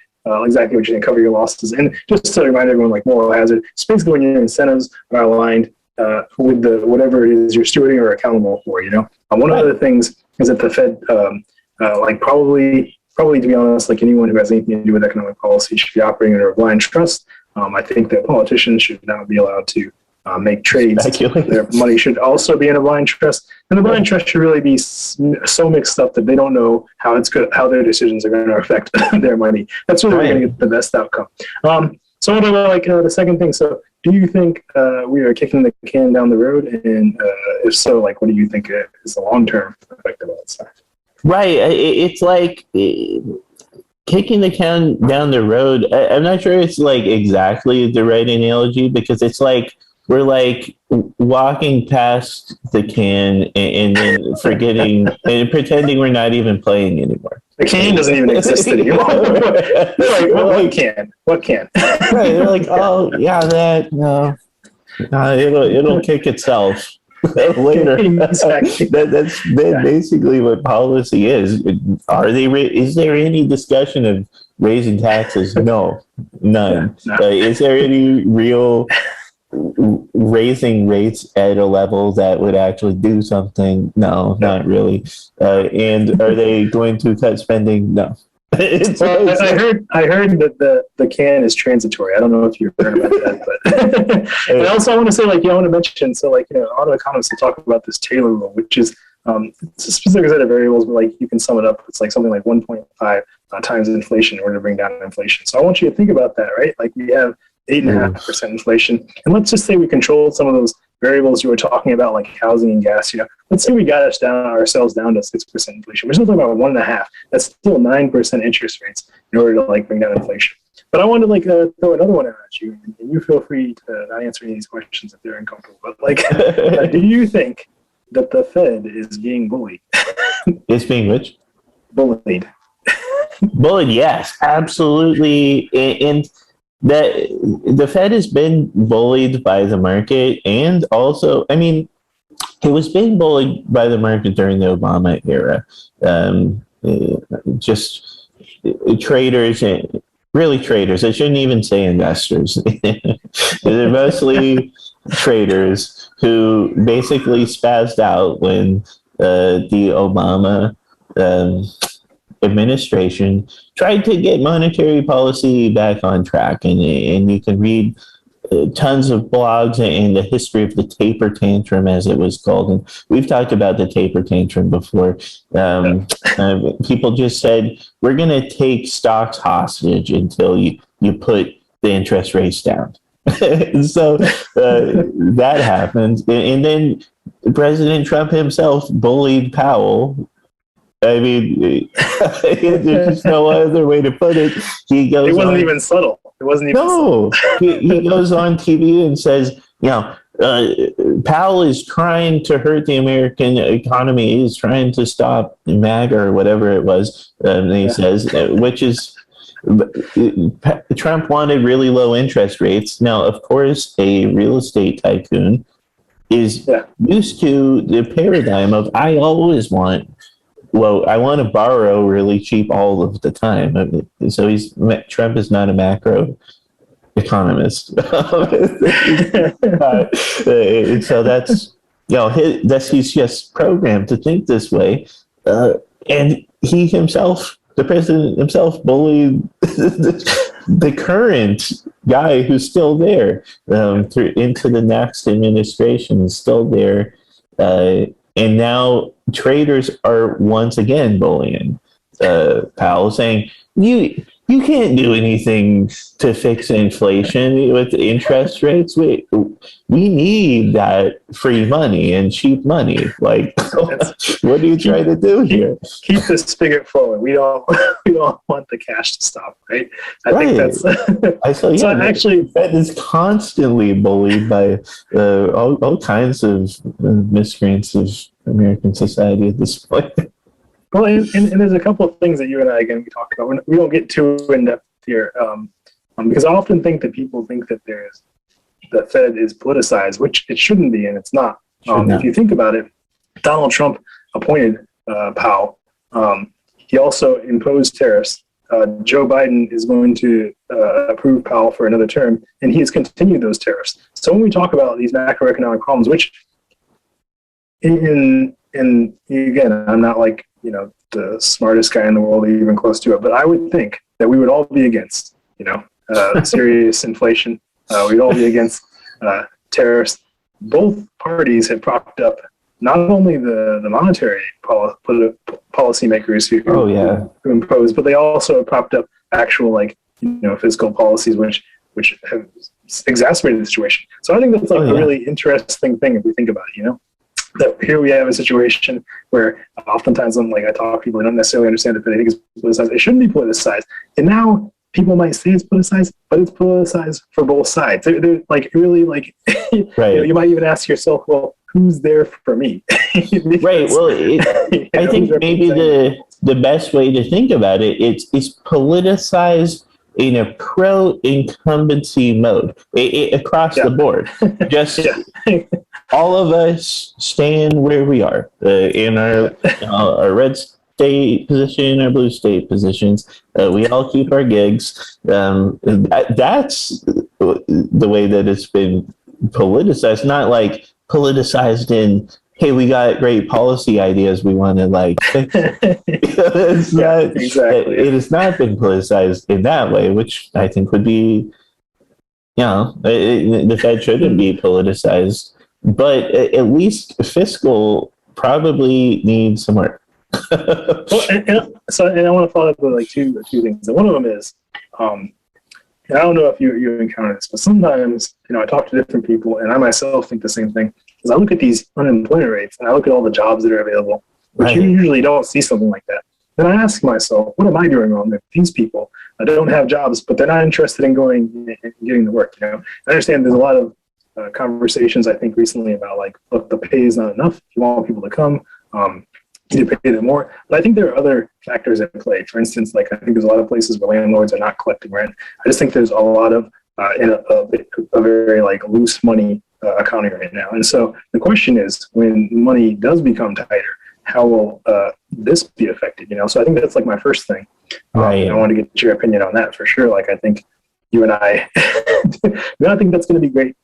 exactly what you're going to cover your losses. And just to remind everyone, moral hazard, it's basically when your incentives are aligned with whatever it is you're stewarding or accountable for. One of the things is that the Fed, probably to be honest, anyone who has anything to do with economic policy should be operating under a blind trust. I think that politicians should not be allowed to make trades. Their money should also be in a blind trust, and the blind trust should really be so mixed up that they don't know how their decisions are going to affect their money. That's really going to get the best outcome. So what about the second thing? So do you think we are kicking the can down the road, and if so, what do you think is the long-term effect of that stuff? Right. It's kicking the can down the road. I'm not sure it's like exactly the right analogy, because it's like we're like walking past the can and then forgetting and pretending we're not even playing anymore. The can doesn't even exist anymore. They're like, what can? What can? Right? They're like, oh yeah, that no, it'll kick itself later. Exactly. That's basically what policy is. Is there any discussion of raising taxes? No, none. No. Is there any real raising rates at a level that would actually do something? No, not really. And are they going to cut spending? No. Well, I heard that the can is transitory. I don't know if you've heard about that, but and also I want to say, like, I want to mention, so like, auto economists will talk about this Taylor rule, which is it's a specific set of variables, but like you can sum it up. It's like something like 1.5 times inflation in order to bring down inflation. So I want you to think about that, right? Like we have 8.5% inflation, and let's just say we controlled some of those variables you were talking about, like housing and gas. Let's say we got ourselves down to 6% inflation. We're still talking about 1.5. That's still 9% interest rates in order to like bring down inflation. But I want to like throw another one at you, and you feel free to not answer any of these questions if they're uncomfortable. But like, do you think that the Fed is being bullied? It's being which? Bullied. Bullied, yes, absolutely. And that the Fed has been bullied by the market, and also, I mean, it was being bullied by the market during the Obama era. Just traders, really traders. I shouldn't even say investors. They're mostly traders who basically spazzed out when the Obama administration tried to get monetary policy back on track. And you can read tons of blogs and the history of the taper tantrum, as it was called. And we've talked about the taper tantrum before. People just said, we're going to take stocks hostage until you put the interest rates down. So that happened. And then President Trump himself bullied Powell. I mean, there's just no other way to put it. It wasn't even subtle. It wasn't even subtle. He goes on TV and says, Powell is trying to hurt the American economy. He's trying to stop MAGA or whatever it was. And he says, which is, Trump wanted really low interest rates. Now, of course, a real estate tycoon is used to the paradigm of, I want to borrow really cheap all of the time. So Trump is not a macro economist. So he's just programmed to think this way. And he himself, the president himself, bullied the current guy who's still there into the next administration is still there. And now traders are once again bullying Powell, saying, you can't do anything to fix inflation with interest rates. We need that free money and cheap money. Like, what are you trying to do here? Keep the spigot flowing. We don't want the cash to stop, right? I think that's so actually, the Fed is constantly bullied by all kinds of miscreants of American society at this point. Well, and there's a couple of things that you and I, again, we talked about. We don't get too in-depth here, because I often think that people think that the Fed is politicized, which it shouldn't be, and it's not. If you think about it, Donald Trump appointed Powell. He also imposed tariffs. Joe Biden is going to approve Powell for another term, and he has continued those tariffs. So when we talk about these macroeconomic problems, which and again, I'm not like, the smartest guy in the world, even close to it, but I would think that we would all be against, serious inflation. We'd all be against tariffs. Both parties have propped up not only the monetary policymakers who impose, but they also have propped up actual, fiscal policies, which have exacerbated the situation. So I think that's a really interesting thing if we think about it, that here we have a situation where oftentimes I talk to people who don't necessarily understand it, but I think it's politicized. It shouldn't be politicized. And now people might say it's politicized, but it's politicized for both sides. They're really Right. you might even ask yourself, well, who's there for me? Right. Well, I think maybe the best way to think about it, it's politicized in a pro-incumbency mode across the board. Just all of us stand where we are in our red state position, our blue state positions. We all keep our gigs. That's the way that it's been politicized, not like politicized in, hey, we got great policy ideas we want to fix. It's not, exactly. It has not been politicized in that way, which I think would be, the Fed shouldn't be politicized, but at least fiscal probably needs some work. Well, and I want to follow up with two things. And one of them is, and I don't know if you encounter this, but sometimes, I talk to different people and I myself think the same thing. Because I look at these unemployment rates and I look at all the jobs that are available, which you usually don't see something like that. Then I ask myself, what am I doing wrong? That these people don't have jobs, but they're not interested in going and getting the work. I understand there's a lot of conversations, I think, recently about look, the pay is not enough. If you want people to come, you pay them more. But I think there are other factors at play. For instance, I think there's a lot of places where landlords are not collecting rent. I just think there's a lot of a very loose money economy right now. And so the question is, when money does become tighter, how will this be affected? So I think that's my first thing. Right. I want to get your opinion on that for sure. I think you and I, I think that's going to be great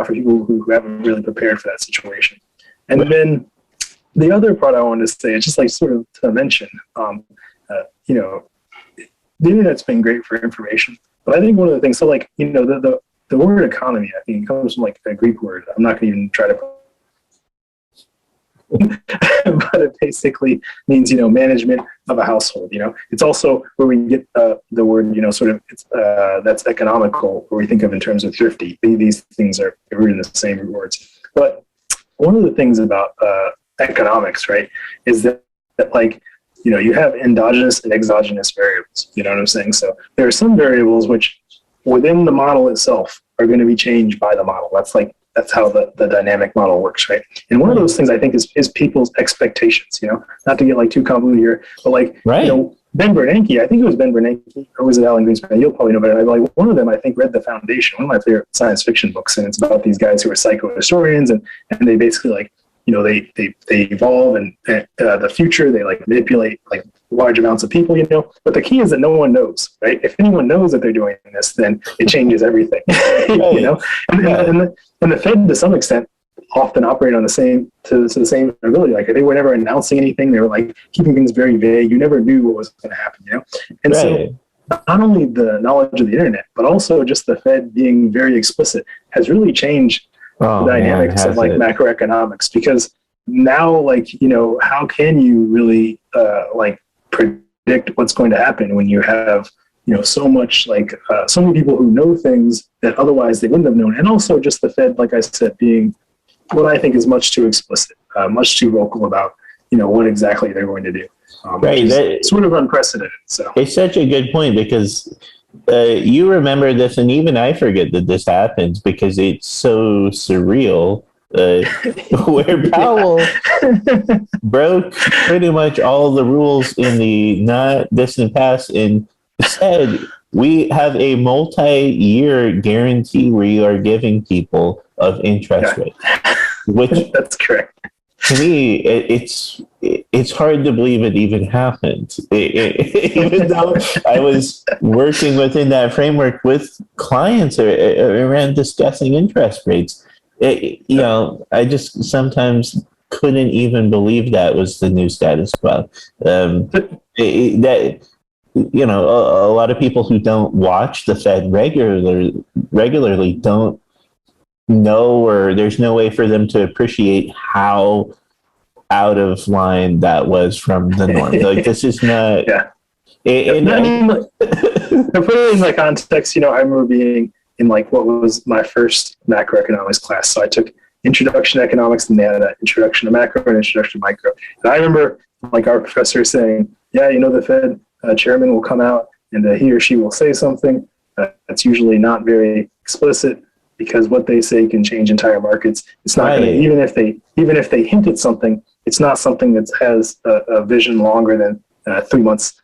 for people who haven't really prepared for that situation. And then the other part I wanted to say is just sort of to mention, the internet's been great for information, but I think one of the things, the word economy, I think it comes from a Greek word. I'm not going to even try to, but it basically means, management of a household. It's also where we get the word, that's economical, where we think of in terms of thrifty. These things are rooted in the same root words. But one of the things about economics, right, is that you have endogenous and exogenous variables. You know what I'm saying? So there are some variables which within the model itself are going to be changed by the model. That's how the dynamic model works, right? And one of those things I think is people's expectations, not to get too convoluted here, but Ben Bernanke, I think it was Ben Bernanke, or was it Alan Greenspan? You'll probably know better. One of them, I think, read The Foundation, one of my favorite science fiction books, and it's about these guys who are psychohistorians, and they basically they evolve and the future, they manipulate large amounts of people, but the key is that no one knows, right? If anyone knows that they're doing this, then it changes everything, and the Fed to some extent often operate on the same ability. They were never announcing anything. They were keeping things very vague. You never knew what was going to happen, And so not only the knowledge of the internet, but also just the Fed being very explicit has really changed the dynamics of macroeconomics, because now how can you really predict what's going to happen when you have so much so many people who know things that otherwise they wouldn't have known, and also just the Fed, like I said, being what I think is much too explicit, much too vocal about what exactly they're going to do. Right, sort of unprecedented. So it's such a good point, because you remember this, and even I forget that this happens because it's so surreal. Where Powell broke pretty much all the rules in the not distant past and said, we have a multi-year guarantee we are giving people of interest rate, which that's correct. To me, it's hard to believe it even happened. Even though I was working within that framework with clients around discussing interest rates, I just sometimes couldn't even believe that was the new status quo. A lot of people who don't watch the Fed regularly don't know, or there's no way for them to appreciate how out of line that was from the norm. This is not. To put it in context, I remember being in what was my first macroeconomics class. So I took introduction to economics, and they had an introduction to macro and introduction to micro. And I remember like our professor saying, yeah, the Fed chairman will come out and he or she will say something that's usually not very explicit, because what they say can change entire markets. It's not going to, even if they hint at something, it's not something that has a vision longer than 3 months.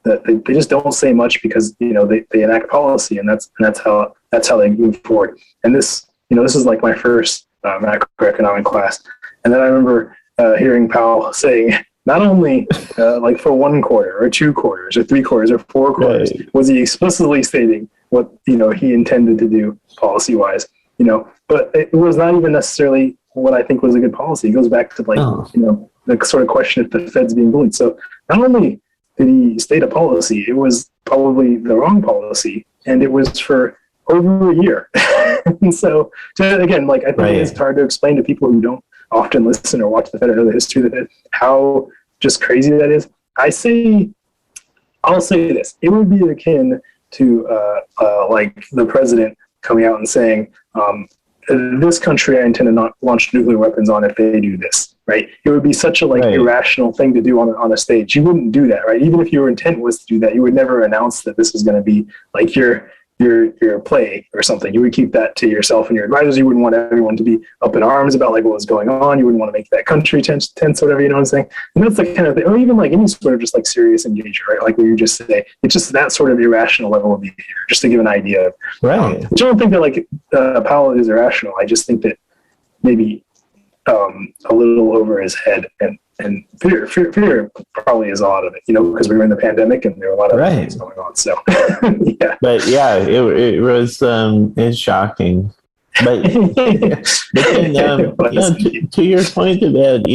They just don't say much because they enact policy, and that's how they move forward. And this is like my first macroeconomic class, and then I remember hearing Powell saying, not only like for 1 quarter or 2 quarters or 3 quarters or 4 quarters was he explicitly stating what he intended to do policy wise, but it was not even necessarily what I think was a good policy. It goes back to the sort of question if the Fed's being bullied. So not only did he state a policy, it was probably the wrong policy, and it was for over a year. And so again, like I think it's hard to explain to people who don't often listen or watch the Fed or know the history of the Fed how just crazy that is. I'll say this: it would be akin to like the president coming out and saying, "This country, I intend to not launch nuclear weapons on if they do this." Right? It would be such a irrational thing to do on a stage. You wouldn't do that, right? Even if your intent was to do that, you would never announce that this is going to be like your play or something. You would keep that to yourself and your advisors. You wouldn't want everyone to be up in arms about like what was going on. You wouldn't want to make that country tense or whatever, you know what I'm saying? And that's the kind of thing, or even like any sort of just like serious engagement, right? Like where you just say, it's just that sort of irrational level of behavior, just to give an idea of, right. Which I don't think that like Powell is irrational. I just think that maybe a little over his head, and fear probably is a lot of it, because we were in the pandemic and there were a lot of things going on. So, yeah. But yeah, it was it's shocking. But then, to your point about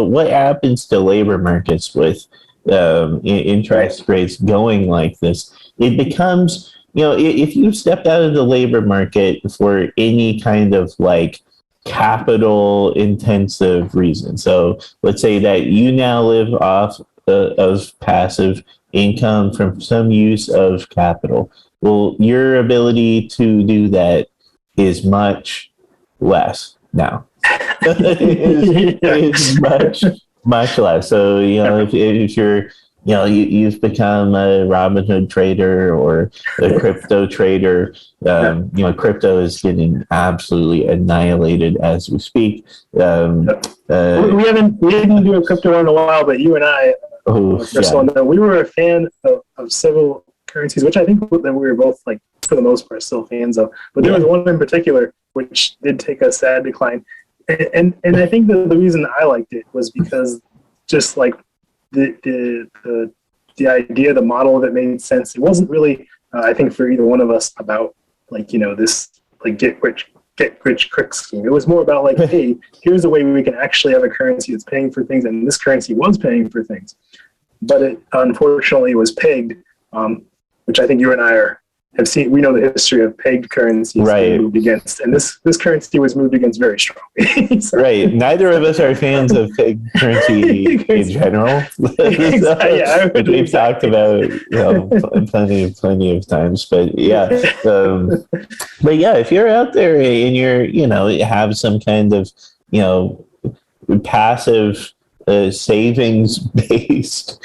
what happens to labor markets with interest rates going like this, it becomes if you stepped out of the labor market for any kind of like capital intensive reason. So let's say that you now live off of passive income from some use of capital. Well, your ability to do that is much less now. It's much less. So, if you're you've become a Robinhood trader or a crypto trader. Crypto is getting absolutely annihilated as we speak. We didn't do a crypto in a while, but you and I, we were a fan of several currencies, which I think that we were both like for the most part still fans of. But there was one in particular which did take a sad decline, and I think that the reason I liked it was because just like the idea, the model of it made sense. It wasn't really, I think, for either one of us about like this like get rich quick scheme. It was more about like, hey, here's a way we can actually have a currency that's paying for things, and this currency was paying for things, but it unfortunately was pegged, which I think you and I have seen. We know the history of pegged currencies being moved against, and this currency was moved against very strongly. So. Right. Neither of us are fans of pegged currency in general. Which we've talked about plenty of times. But if you're out there and you're have some kind of passive savings based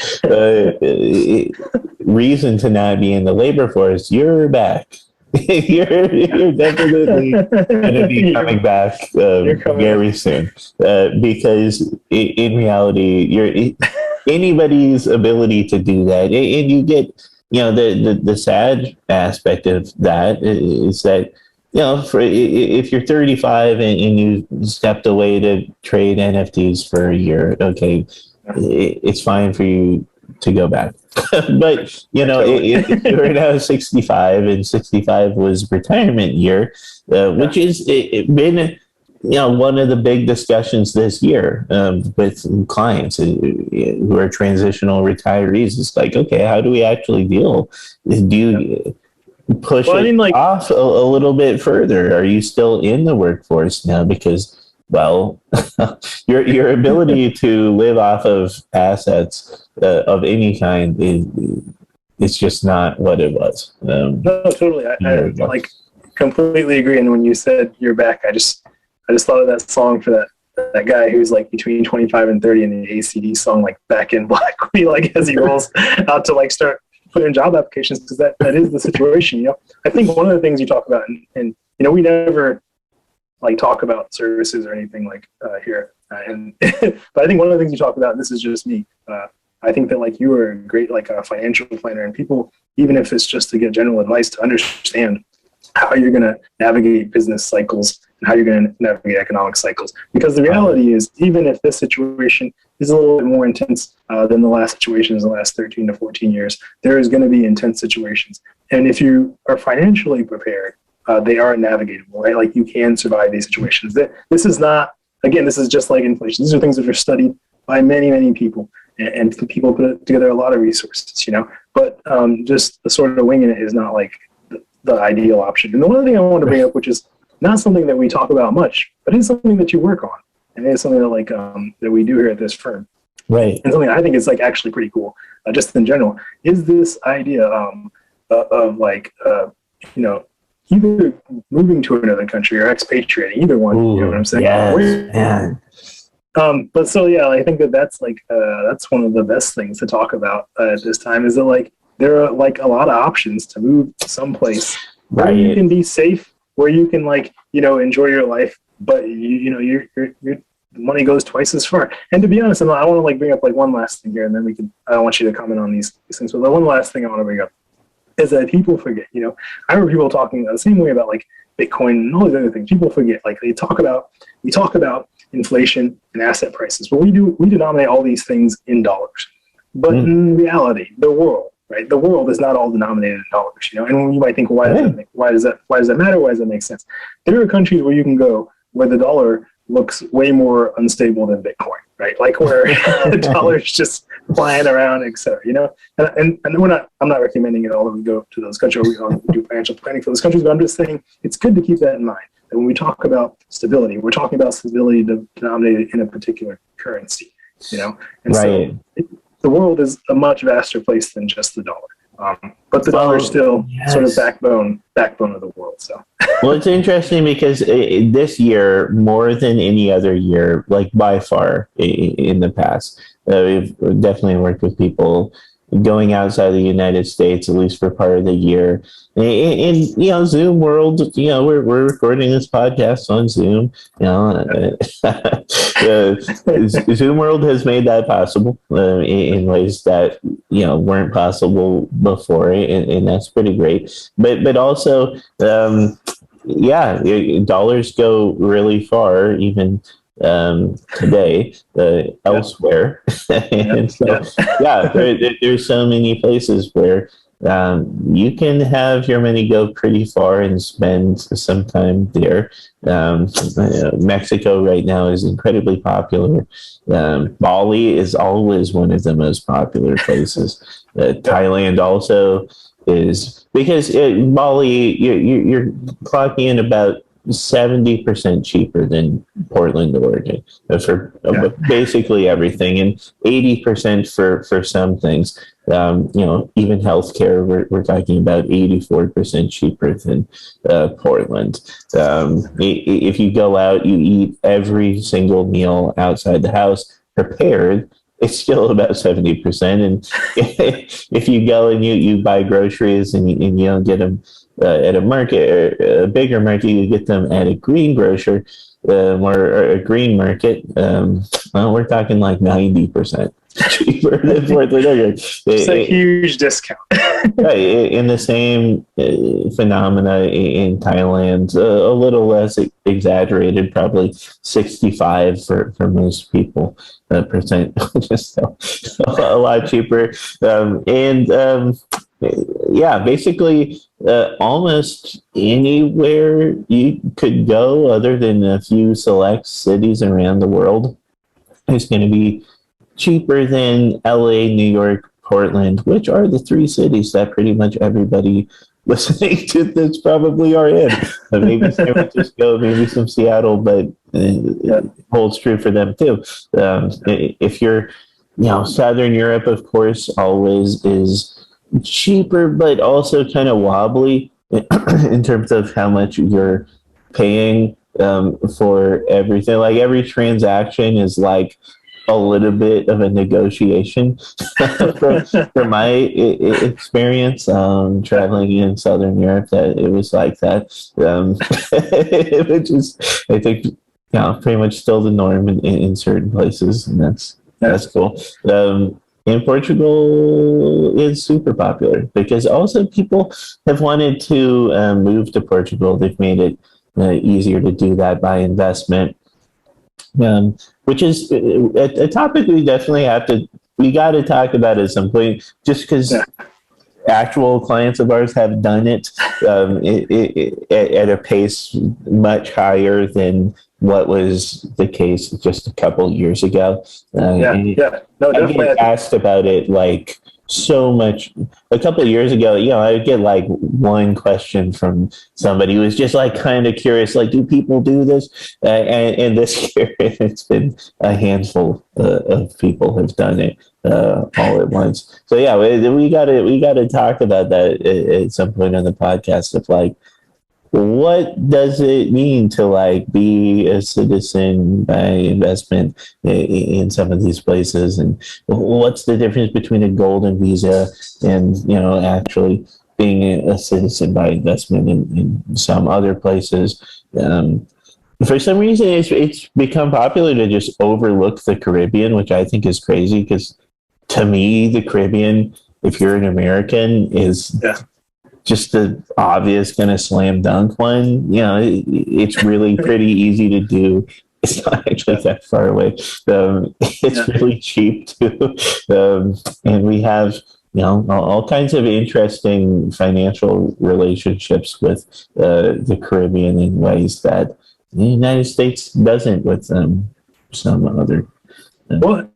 reason to not be in the labor force, you're back. you're definitely going to be coming back very soon, because in reality, anybody's ability to do that, and you get the sad aspect of that is that if you're 35 and you stepped away to trade NFTs for a year, okay, it's fine for you to go back. But if you're now 65 and 65 was retirement year, which is been one of the big discussions this year with clients who are transitional retirees. It's like, okay, how do we actually deal? Do you push off a little bit further? Are you still in the workforce now? Because your ability to live off of assets of any kind it's just not what it was. No, totally. I like completely agree. And when you said you're back, I just I just thought of that song for that guy who's like between 25 and 30 in the ACD song, like Back in Black, like as he rolls out to like start putting in job applications, because that is the situation. You know, I think one of the things you talk about, and you know, we never like talk about services or anything like here, and but I think one of the things you talk about, and this is just me. I think that like you are a great like a financial planner, and people, even if it's just to get general advice, to understand how you're going to navigate business cycles and how you're going to navigate economic cycles. Because the reality is, even if this situation is a little bit more intense than the last situations in the last 13 to 14 years, there is going to be intense situations. And if you are financially prepared, they are navigatable, right? Like you can survive these situations. This is not, again, this is just like inflation. These are things that are studied by many, many people. And people put together a lot of resources, you know, but just the sort of winging it is not like the ideal option. And the one thing I want to bring up, which is not something that we talk about much, but it's something that you work on, and it's something that like that we do here at this firm, right? And something I think is like actually pretty cool, just in general, is this idea of like you know, either moving to another country or expatriating, either one. Ooh, you know what I'm saying? Yes, but so yeah, I think that's like that's one of the best things to talk about at this time, is that like there are like a lot of options to move someplace where you can be safe, where you can like, you know, enjoy your life, but you know your money goes twice as far. And to be honest, I want to like bring up like one last thing here, and then we can. I don't want you to comment on these things, but the one last thing I want to bring up is that people forget. You know, I remember people talking the same way about like Bitcoin and all these other things. People forget, like we talk about inflation and asset prices, but we denominate all these things in dollars. But in reality, the world is not all denominated in dollars. You know, and you might think, well, why does that matter? Why does that make sense? There are countries where you can go where the dollar looks way more unstable than Bitcoin, right? Like where the dollar is just flying around, etc. You know, and I'm not recommending at all that we go to those countries or we do financial planning for those countries, but I'm just saying it's good to keep that in mind. That when we talk about stability, we're talking about stability denominated in a particular currency. You know, and so the world is a much vaster place than just the dollar. But the dollar is still sort of backbone of the world. So, well, it's interesting because this year, more than any other year, like by far in the past, we've definitely worked with people going outside the United States, at least for part of the year. And you know, Zoom world, you know, we're recording this podcast on Zoom. You know, Zoom world has made that possible in ways that, you know, weren't possible before, and that's pretty great. But also, dollars go really far, even today elsewhere. And so there's so many places where you can have your money go pretty far and spend some time there. Mexico right now is incredibly popular. Bali is always one of the most popular places. Thailand also is, because Bali, you're clocking in about 70% cheaper than Portland, Oregon, for basically everything, and 80% for some things. You know, even healthcare, we're talking about 84% cheaper than Portland. If you go out, you eat every single meal outside the house prepared, it's still about 70%. And if you go and you buy groceries and you don't get them at a market, or a bigger market, you get them at a green grocer or a green market, well, we're talking like 90% cheaper than Portland, Oregon. It's a huge discount. Right, in the same phenomena in Thailand, a little less exaggerated, probably 65 for most people percent, just a lot cheaper. Basically, almost anywhere you could go other than a few select cities around the world is going to be cheaper than LA, New York, Portland, which are the three cities that pretty much everybody listening to this probably are in. Maybe San Francisco, maybe some Seattle, but it holds true for them too. If you're, you know, Southern Europe, of course, always is cheaper, but also kind of wobbly in terms of how much you're paying for everything. Like every transaction is like a little bit of a negotiation from my experience traveling in Southern Europe. That it was like that, which is, I think, pretty much still the norm in certain places, and that's cool. In Portugal is super popular because also people have wanted to move to Portugal. They've made it easier to do that by investment. Which is a topic we definitely we got to talk about at some point, just because actual clients of ours have done it, at a pace much higher than what was the case just a couple years ago. No, definitely. I get asked about it like so much. A couple of years ago, I would get like one question from somebody who was just like kind of curious, like, do people do this? And this year, it's been a handful of people have done it all at once. So yeah, we got to talk about that at some point on the podcast of like, what does it mean to like be a citizen by investment in some of these places, and what's the difference between a golden visa and actually being a citizen by investment in some other places? For some reason, it's become popular to just overlook the Caribbean, which I think is crazy because to me, the Caribbean, if you're an American, is just the obvious kind of slam dunk one. It's really pretty easy to do. It's not actually that far away. It's really cheap too. And we have, all kinds of interesting financial relationships with the Caribbean in ways that the United States doesn't with some other. I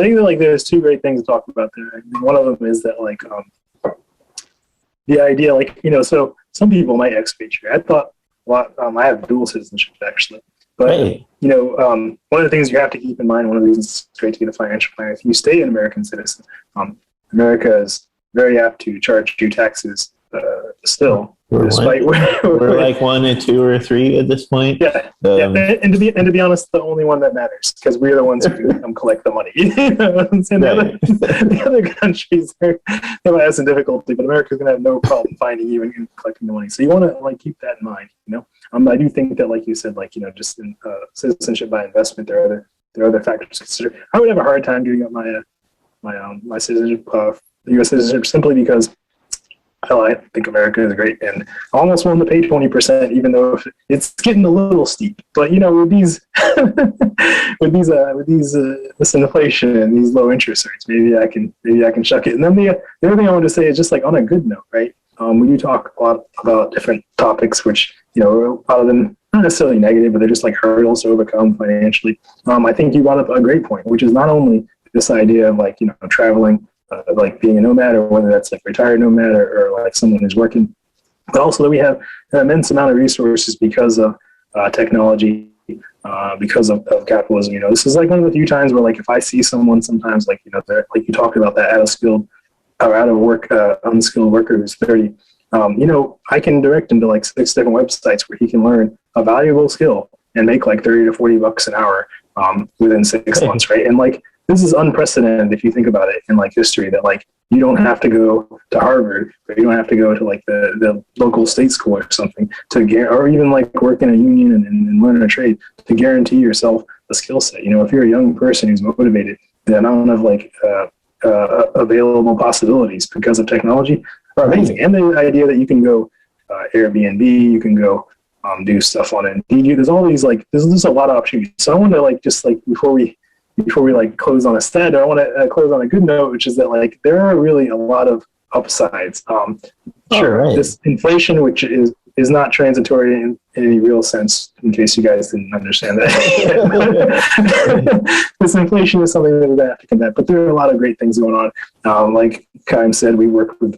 think that like there's two great things to talk about there. One of them is that like the idea, like, so some people might expatriate. I thought, I have dual citizenship actually, but one of the things you have to keep in mind, one of the reasons it's great to get a financial plan, if you stay an American citizen, America is very apt to charge you taxes still. We're like 1 or 2 or 3 at this point. And to be honest, the only one that matters because we're the ones who collect the money. The other countries they might have some difficulty, but America's gonna have no problem finding you and collecting the money. So you want to like keep that in mind. I do think that, like you said, like just in citizenship by investment, there are other factors to consider. I would have a hard time giving up my citizenship, U.S. citizenship, simply because I think America is great, and I almost willing to pay 20%, even though it's getting a little steep. But with these, this inflation and these low interest rates, maybe I can chuck it. And then the other thing I want to say is just like on a good note, right? We do talk a lot about different topics, which a lot of them not necessarily negative, but they're just like hurdles to overcome financially. I think you brought up a great point, which is not only this idea of like traveling. Like being a nomad, or whether that's like retired nomad or like someone who's working, but also that we have an immense amount of resources because of technology, because of capitalism. This is like one of the few times where like if I see someone sometimes like they're like you talked about that out of work unskilled worker who's 30, I can direct him to like 6 different websites where he can learn a valuable skill and make like $30 to $40 an hour within 6 months, right? And like this is unprecedented if you think about it in like history, that like you don't have to go to Harvard, or you don't have to go to like the local state school or something or even like work in a union and learn a trade to guarantee yourself a skill set. If you're a young person who's motivated, the amount of like available possibilities because of technology are amazing. And the idea that you can go Airbnb, you can go do stuff on Indeed. There's all these like there's just a lot of opportunities. So I want to like just like before we like close on a sad note, I want to close on a good note, which is that like there are really a lot of upsides. This inflation, which is not transitory in any real sense, in case you guys didn't understand that. This inflation is something that we have to combat, but there are a lot of great things going on. Like Chaim said, we work with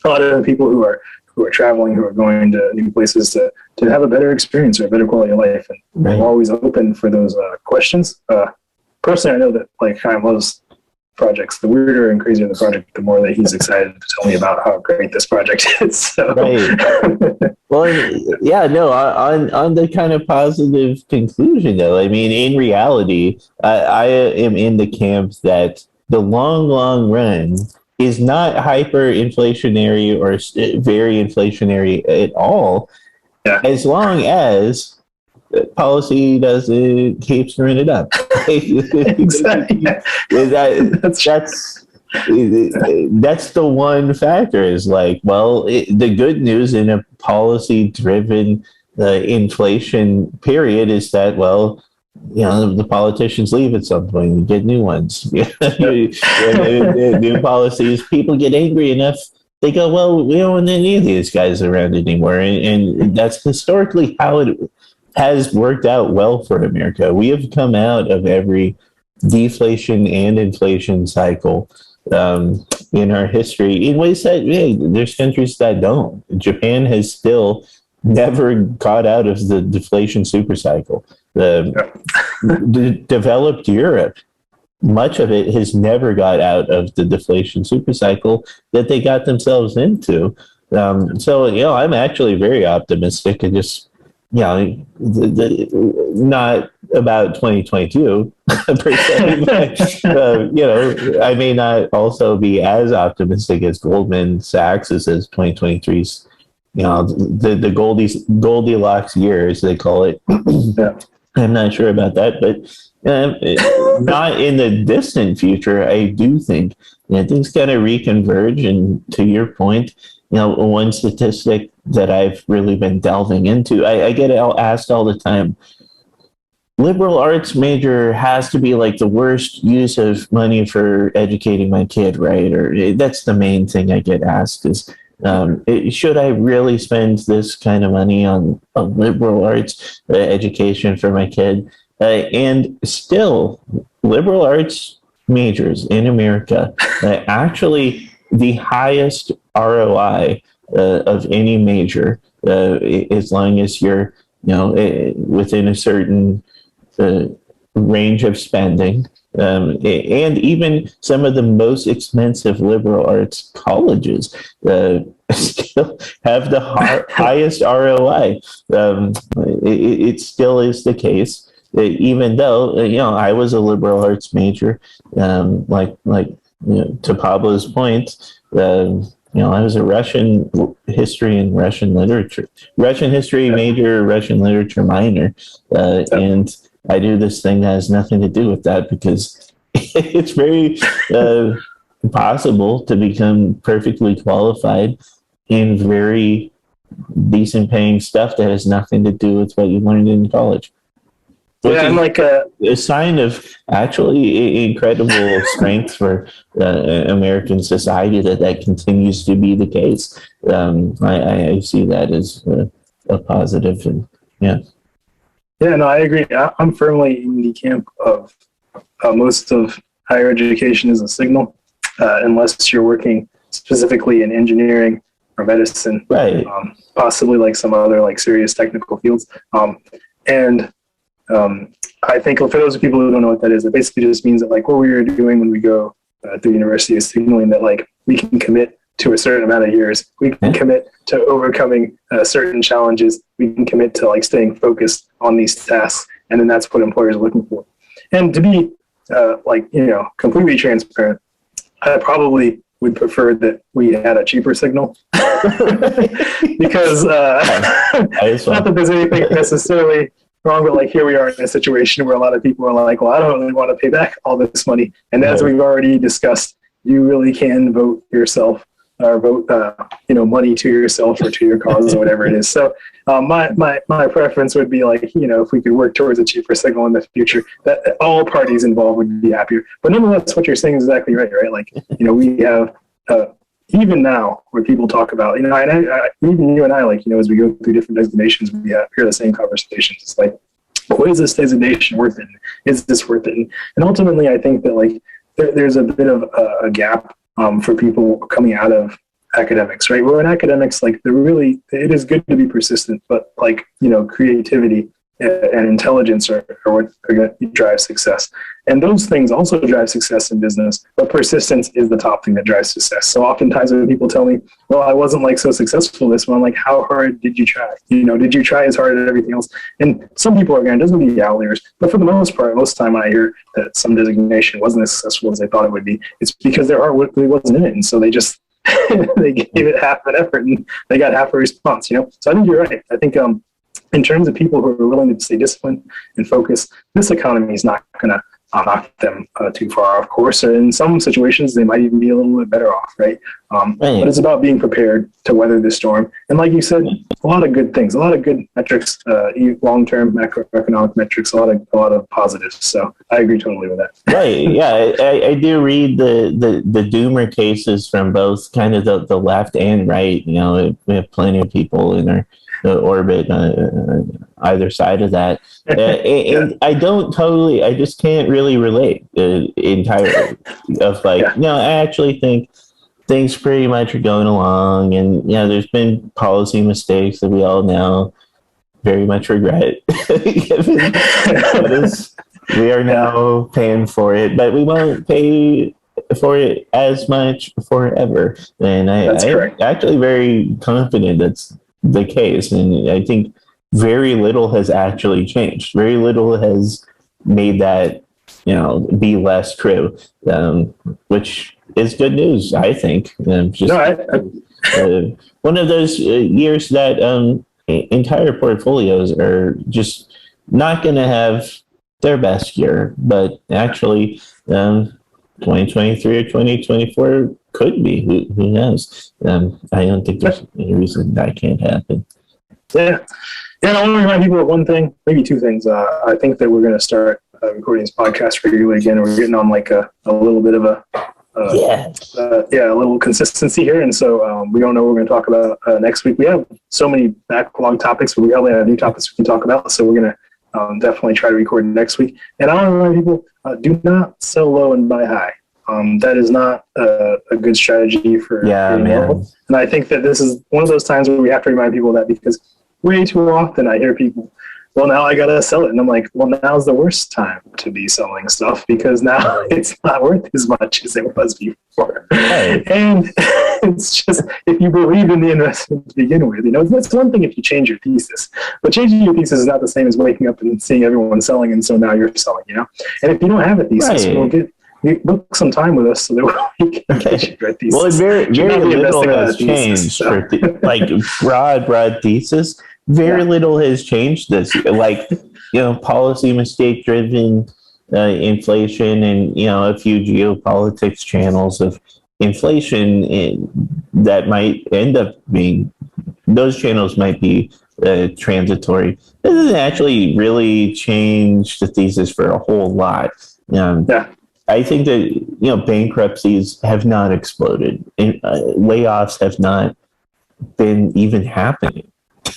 a lot of people who are traveling, who are going to new places to have a better experience or a better quality of life, and I'm always open for those questions. Personally, I know that like Chaim loves projects, the weirder and crazier the project, the more that he's excited to tell me about how great this project is. So. Right. Well, yeah, no, on the kind of positive conclusion, though, I mean, in reality, I am in the camp that the long run is not hyperinflationary or very inflationary at all, Yeah. as long as policy doesn't keep screwing it up. Exactly. That's the one factor is like, well, the good news in a policy driven inflation period is that, well, you know, the politicians leave at some point and get new ones. New policies, people get angry enough. They go, well, we don't want any of these guys around anymore. And that's historically how it has worked out well for America. We have come out of every deflation and inflation cycle in our history in ways that, hey, there's countries that don't. Japan has still never got out of the deflation super cycle. The developed Europe, much of it has never got out of the deflation super cycle that they got themselves into. So, you know, I'm actually very optimistic and just, you know, not about 2022 per se, but, you know, I may not also be as optimistic as Goldman Sachs is as 2023's, you know, the Goldilocks year, as they call it. Yeah. I'm not sure about that, but not in the distant future. I do think things kind of reconverge. And to your point, you know, one statistic that I've really been delving into, I get asked all the time, liberal arts major has to be like the worst use of money for educating my kid, right? Or that's the main thing I get asked is, should I really spend this kind of money on a liberal arts education for my kid? And still, liberal arts majors in America, actually the highest ROI of any major, as long as you're, you know, within a certain range of spending. And even some of the most expensive liberal arts colleges still have the highest ROI. It still is the case, even though, you know, I was a liberal arts major, like you know, to Pablo's point, you know, I was a Russian history and Russian history major, Russian literature minor, and I do this thing that has nothing to do with that because it's very possible to become perfectly qualified in very decent paying stuff that has nothing to do with what you learned in college. Yeah, and like a sign of actually incredible strength for American society that continues to be the case. I see that as a positive, and yeah. Yeah, no, I agree. I'm firmly in the camp of most of higher education is a signal, unless you're working specifically in engineering or medicine, right? Possibly like some other like serious technical fields. I think for those people who don't know what that is, it basically just means that like what we are doing when we go through university is signaling that like we can commit to a certain amount of years. We can commit to overcoming certain challenges. We can commit to like staying focused on these tasks. And then that's what employers are looking for. And to be like, you know, completely transparent, I probably would prefer that we had a cheaper signal because not that there's anything necessarily wrong, but like here we are in a situation where a lot of people are like, well, I don't really want to pay back all this money. And as we've already discussed, you really can vote yourself or vote, you know, money to yourself or to your cause or whatever it is. So my preference would be like, you know, if we could work towards a cheaper signal in the future, that all parties involved would be happier. But nonetheless, what you're saying is exactly right, right? Like, you know, we have even now where people talk about, you know, and even you and I, like, you know, as we go through different designations, we hear the same conversations. It's like, what is this designation worth it? Is this worth it? And ultimately, I think that like there's a bit of a gap for people coming out of academics, right? Where in academics, like it is good to be persistent, but like, you know, creativity and intelligence are what are going to drive success. And those things also drive success in business, but persistence is the top thing that drives success. So oftentimes when people tell me, well, I wasn't like so successful this one, I'm like, how hard did you try? Did you try as hard as everything else? And some people are going to, doesn't be outliers, but for the most part, most of the time I hear that some designation wasn't as successful as they thought it would be. It's because their heart really wasn't in it. And so they just, they gave it half an effort and they got half a response, So I think you're right. I think, in terms of people who are willing to stay disciplined and focus, this economy is not going to knock them too far off course. Or in some situations, they might even be a little bit better off, right? But it's about being prepared to weather the storm. And like you said, a lot of good things, a lot of good metrics, long-term macroeconomic metrics, a lot of positives. So I agree totally with that. Right. Yeah, I do read the doomer cases from both kind of the left and right. We have plenty of people in our orbit either side of that. And I just can't really relate entirely of I actually think things pretty much are going along, and there's been policy mistakes that we all now very much regret. We are now paying for it, but we won't pay for it as much forever. And I'm actually very confident that's the case, and I think very little has actually changed. Very little has made that be less true, which is good news, I think. One of those years that entire portfolios are just not going to have their best year, but actually 2023 or 2024 could be. Who knows? I don't think there's any reason that can't happen. Yeah. I want to remind people of one thing, maybe two things. I think that we're going to start recording this podcast regularly again. We're getting on like a little bit of a little consistency here. And so we don't know what we're going to talk about next week. We have so many backlog topics, but we only have new topics we can talk about. So we're going to definitely try to record next week. And I want to remind people, do not sell low and buy high. That is not a good strategy for getting low. And I think that this is one of those times where we have to remind people of that, because way too often I hear people, well, now I got to sell it. And I'm like, well, now's the worst time to be selling stuff, because now it's not worth as much as it was before. Right. And it's just, if you believe in the investment to begin with, it's one thing if you change your thesis, but changing your thesis is not the same as waking up and seeing everyone selling, and so now you're selling, And if you don't have a thesis, book some time with us so that we can get you right thesis. Well, very little has changed for broad thesis. Very little has changed this. Policy mistake driven inflation, and a few geopolitics channels of inflation that might end up being, those channels might be transitory. It doesn't actually really change the thesis for a whole lot. I think that bankruptcies have not exploded, and layoffs have not been even happening.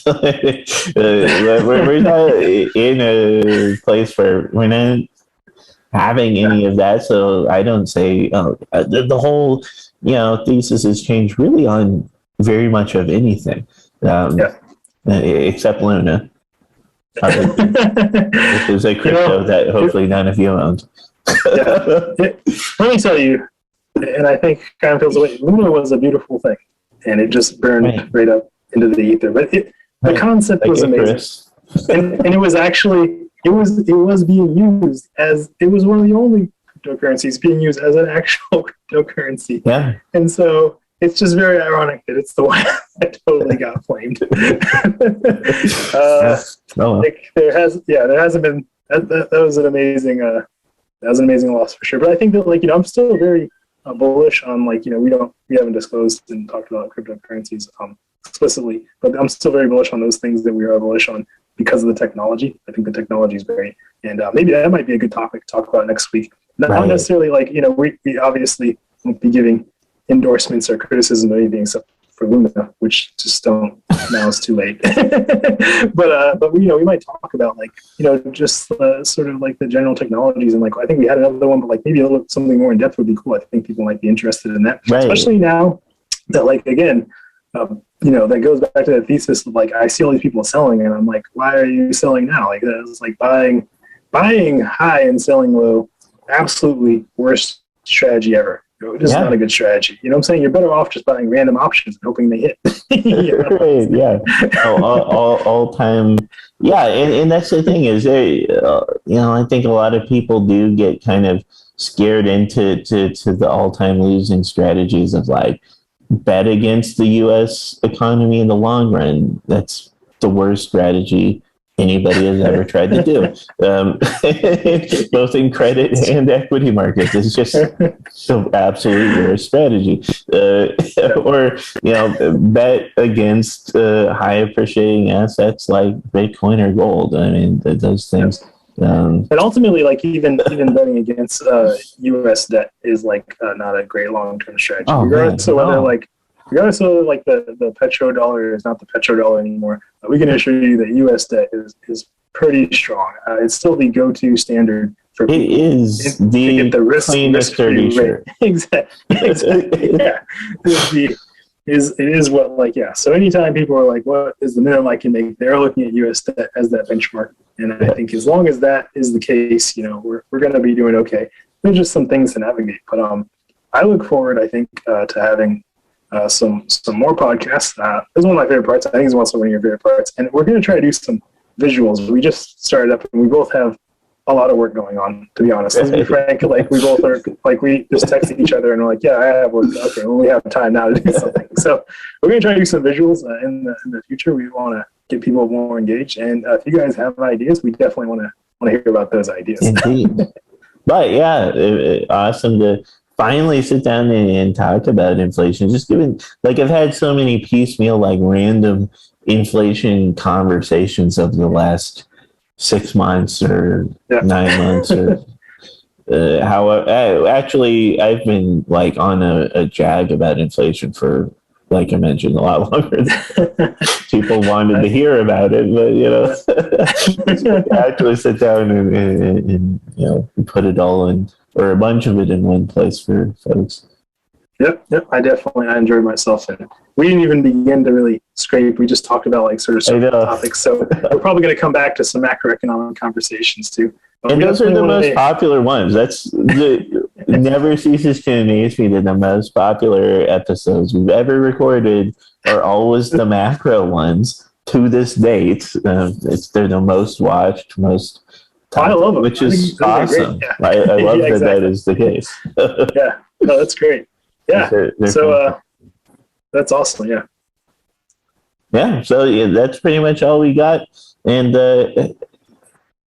We're not in a place where we're not having any of that. So I don't say the whole thesis has changed really on very much of anything, except Luna, which is a crypto that hopefully none of you owns. Let me tell you, and I think kind of feels the way, Luna was a beautiful thing, and it just burned right up into the ether. But the concept was amazing, and it was actually it was being used as, it was one of the only cryptocurrencies being used as an actual cryptocurrency. Yeah, and so it's just very ironic that it's the one that totally got flamed. There hasn't been that was an amazing. That was an amazing loss for sure. But I think that I'm still very bullish on we haven't disclosed and talked about cryptocurrencies explicitly, but I'm still very bullish on those things that we are bullish on because of the technology. I think the technology is great, and maybe that might be a good topic to talk about next week. Not necessarily we obviously won't be giving endorsements or criticism of anything except for Luna, which just don't, now it's too late. but we might talk about just sort of the general technologies, and I think we had another one, but maybe something more in depth would be cool. I think people might be interested in that, especially now that again, that goes back to the thesis of like, I see all these people selling and I'm like, why are you selling now? Like that's like buying high and selling low, absolutely worst strategy ever. Just not a good strategy. You know what I'm saying? You're better off just buying random options and hoping they hit. Right, yeah. All time. Yeah, and that's the thing is, I think a lot of people do get kind of scared into to the all time losing strategies of like bet against the U.S. economy in the long run. That's the worst strategy anybody has ever tried to do, both in credit and equity markets. It's just so absolutely worst strategy. Or bet against high appreciating assets like Bitcoin or gold. I mean, those things. And ultimately, like even betting against U.S. debt is like not a great long term strategy. Regardless of the petrodollar is not the petrodollar anymore. We can assure you that U.S. debt is pretty strong. It's still the go-to standard for people. It is to get the cleanest dirty shirt. Exactly. Yeah. It is what, like, yeah. So anytime people are like, what is the minimum I can make? They're looking at U.S. debt as that benchmark. And I think as long as that is the case, we're going to be doing okay. There's just some things to navigate. But I look forward, I think, to having some more podcasts. This is one of my favorite parts. I think it's also one of your favorite parts. And we're going to try to do some visuals. We just started up and we both have a lot of work going on, to be honest. Let's be frank. Like we both are, like we just texted each other and we're like, yeah, I have work. Okay, well, we have time now to do something. So we're going to try to do some visuals in the future. We want to get people more engaged. And if you guys have ideas, we definitely want to hear about those ideas. Indeed. But yeah, awesome to finally sit down and talk about inflation. Just given, like, I've had so many piecemeal, like random inflation conversations over the last 6 months or 9 months or actually I've been like on a jag about inflation for, like I mentioned, a lot longer than people wanted to hear about it, but actually sit down and put it all in, or a bunch of it in one place for folks. Yep. I enjoyed myself, and we didn't even begin to really scrape. We just talked about like sort of topics. So we're probably going to come back to some macroeconomic conversations too. But and those are the most popular ones. Never ceases to amaze me that the most popular episodes we've ever recorded are always the macro ones to this date. They're the most watched, most I love them, which is awesome. Yeah. I love that that is the case. Yeah, no, that's great. Yeah, so that's awesome. Yeah. Yeah, so that's pretty much all we got, and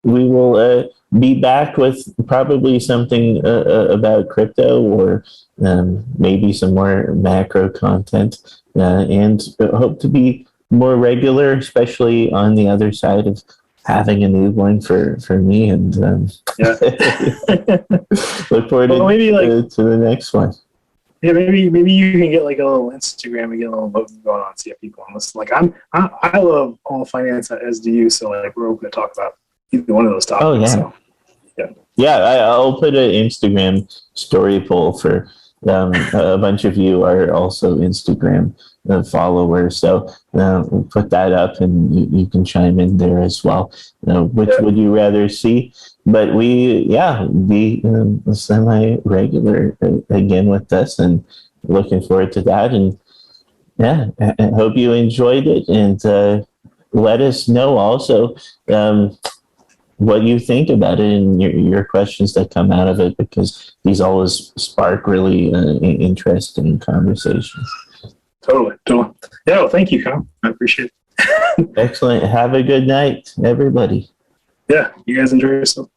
we will be back with probably something about crypto, or maybe some more macro content, and hope to be more regular, especially on the other side of having a newborn for me. And look forward to the next one. Yeah, maybe you can get like a little Instagram and get a little voting going on, see if people want to listen. Like I love all finance, as do you. So like we're open to talk about either one of those topics. Oh yeah, so, yeah. I'll put an Instagram story poll for a bunch of you are also Instagram followers, so we'll put that up and you can chime in there as well. Which would you rather see? But we be semi-regular again with this, and looking forward to that. And I hope you enjoyed it, and let us know also what you think about it and your questions that come out of it, because these always spark really interesting conversations. Totally. Yeah, well, thank you, Kyle. I appreciate it. Excellent. Have a good night, everybody. Yeah, you guys enjoy yourself.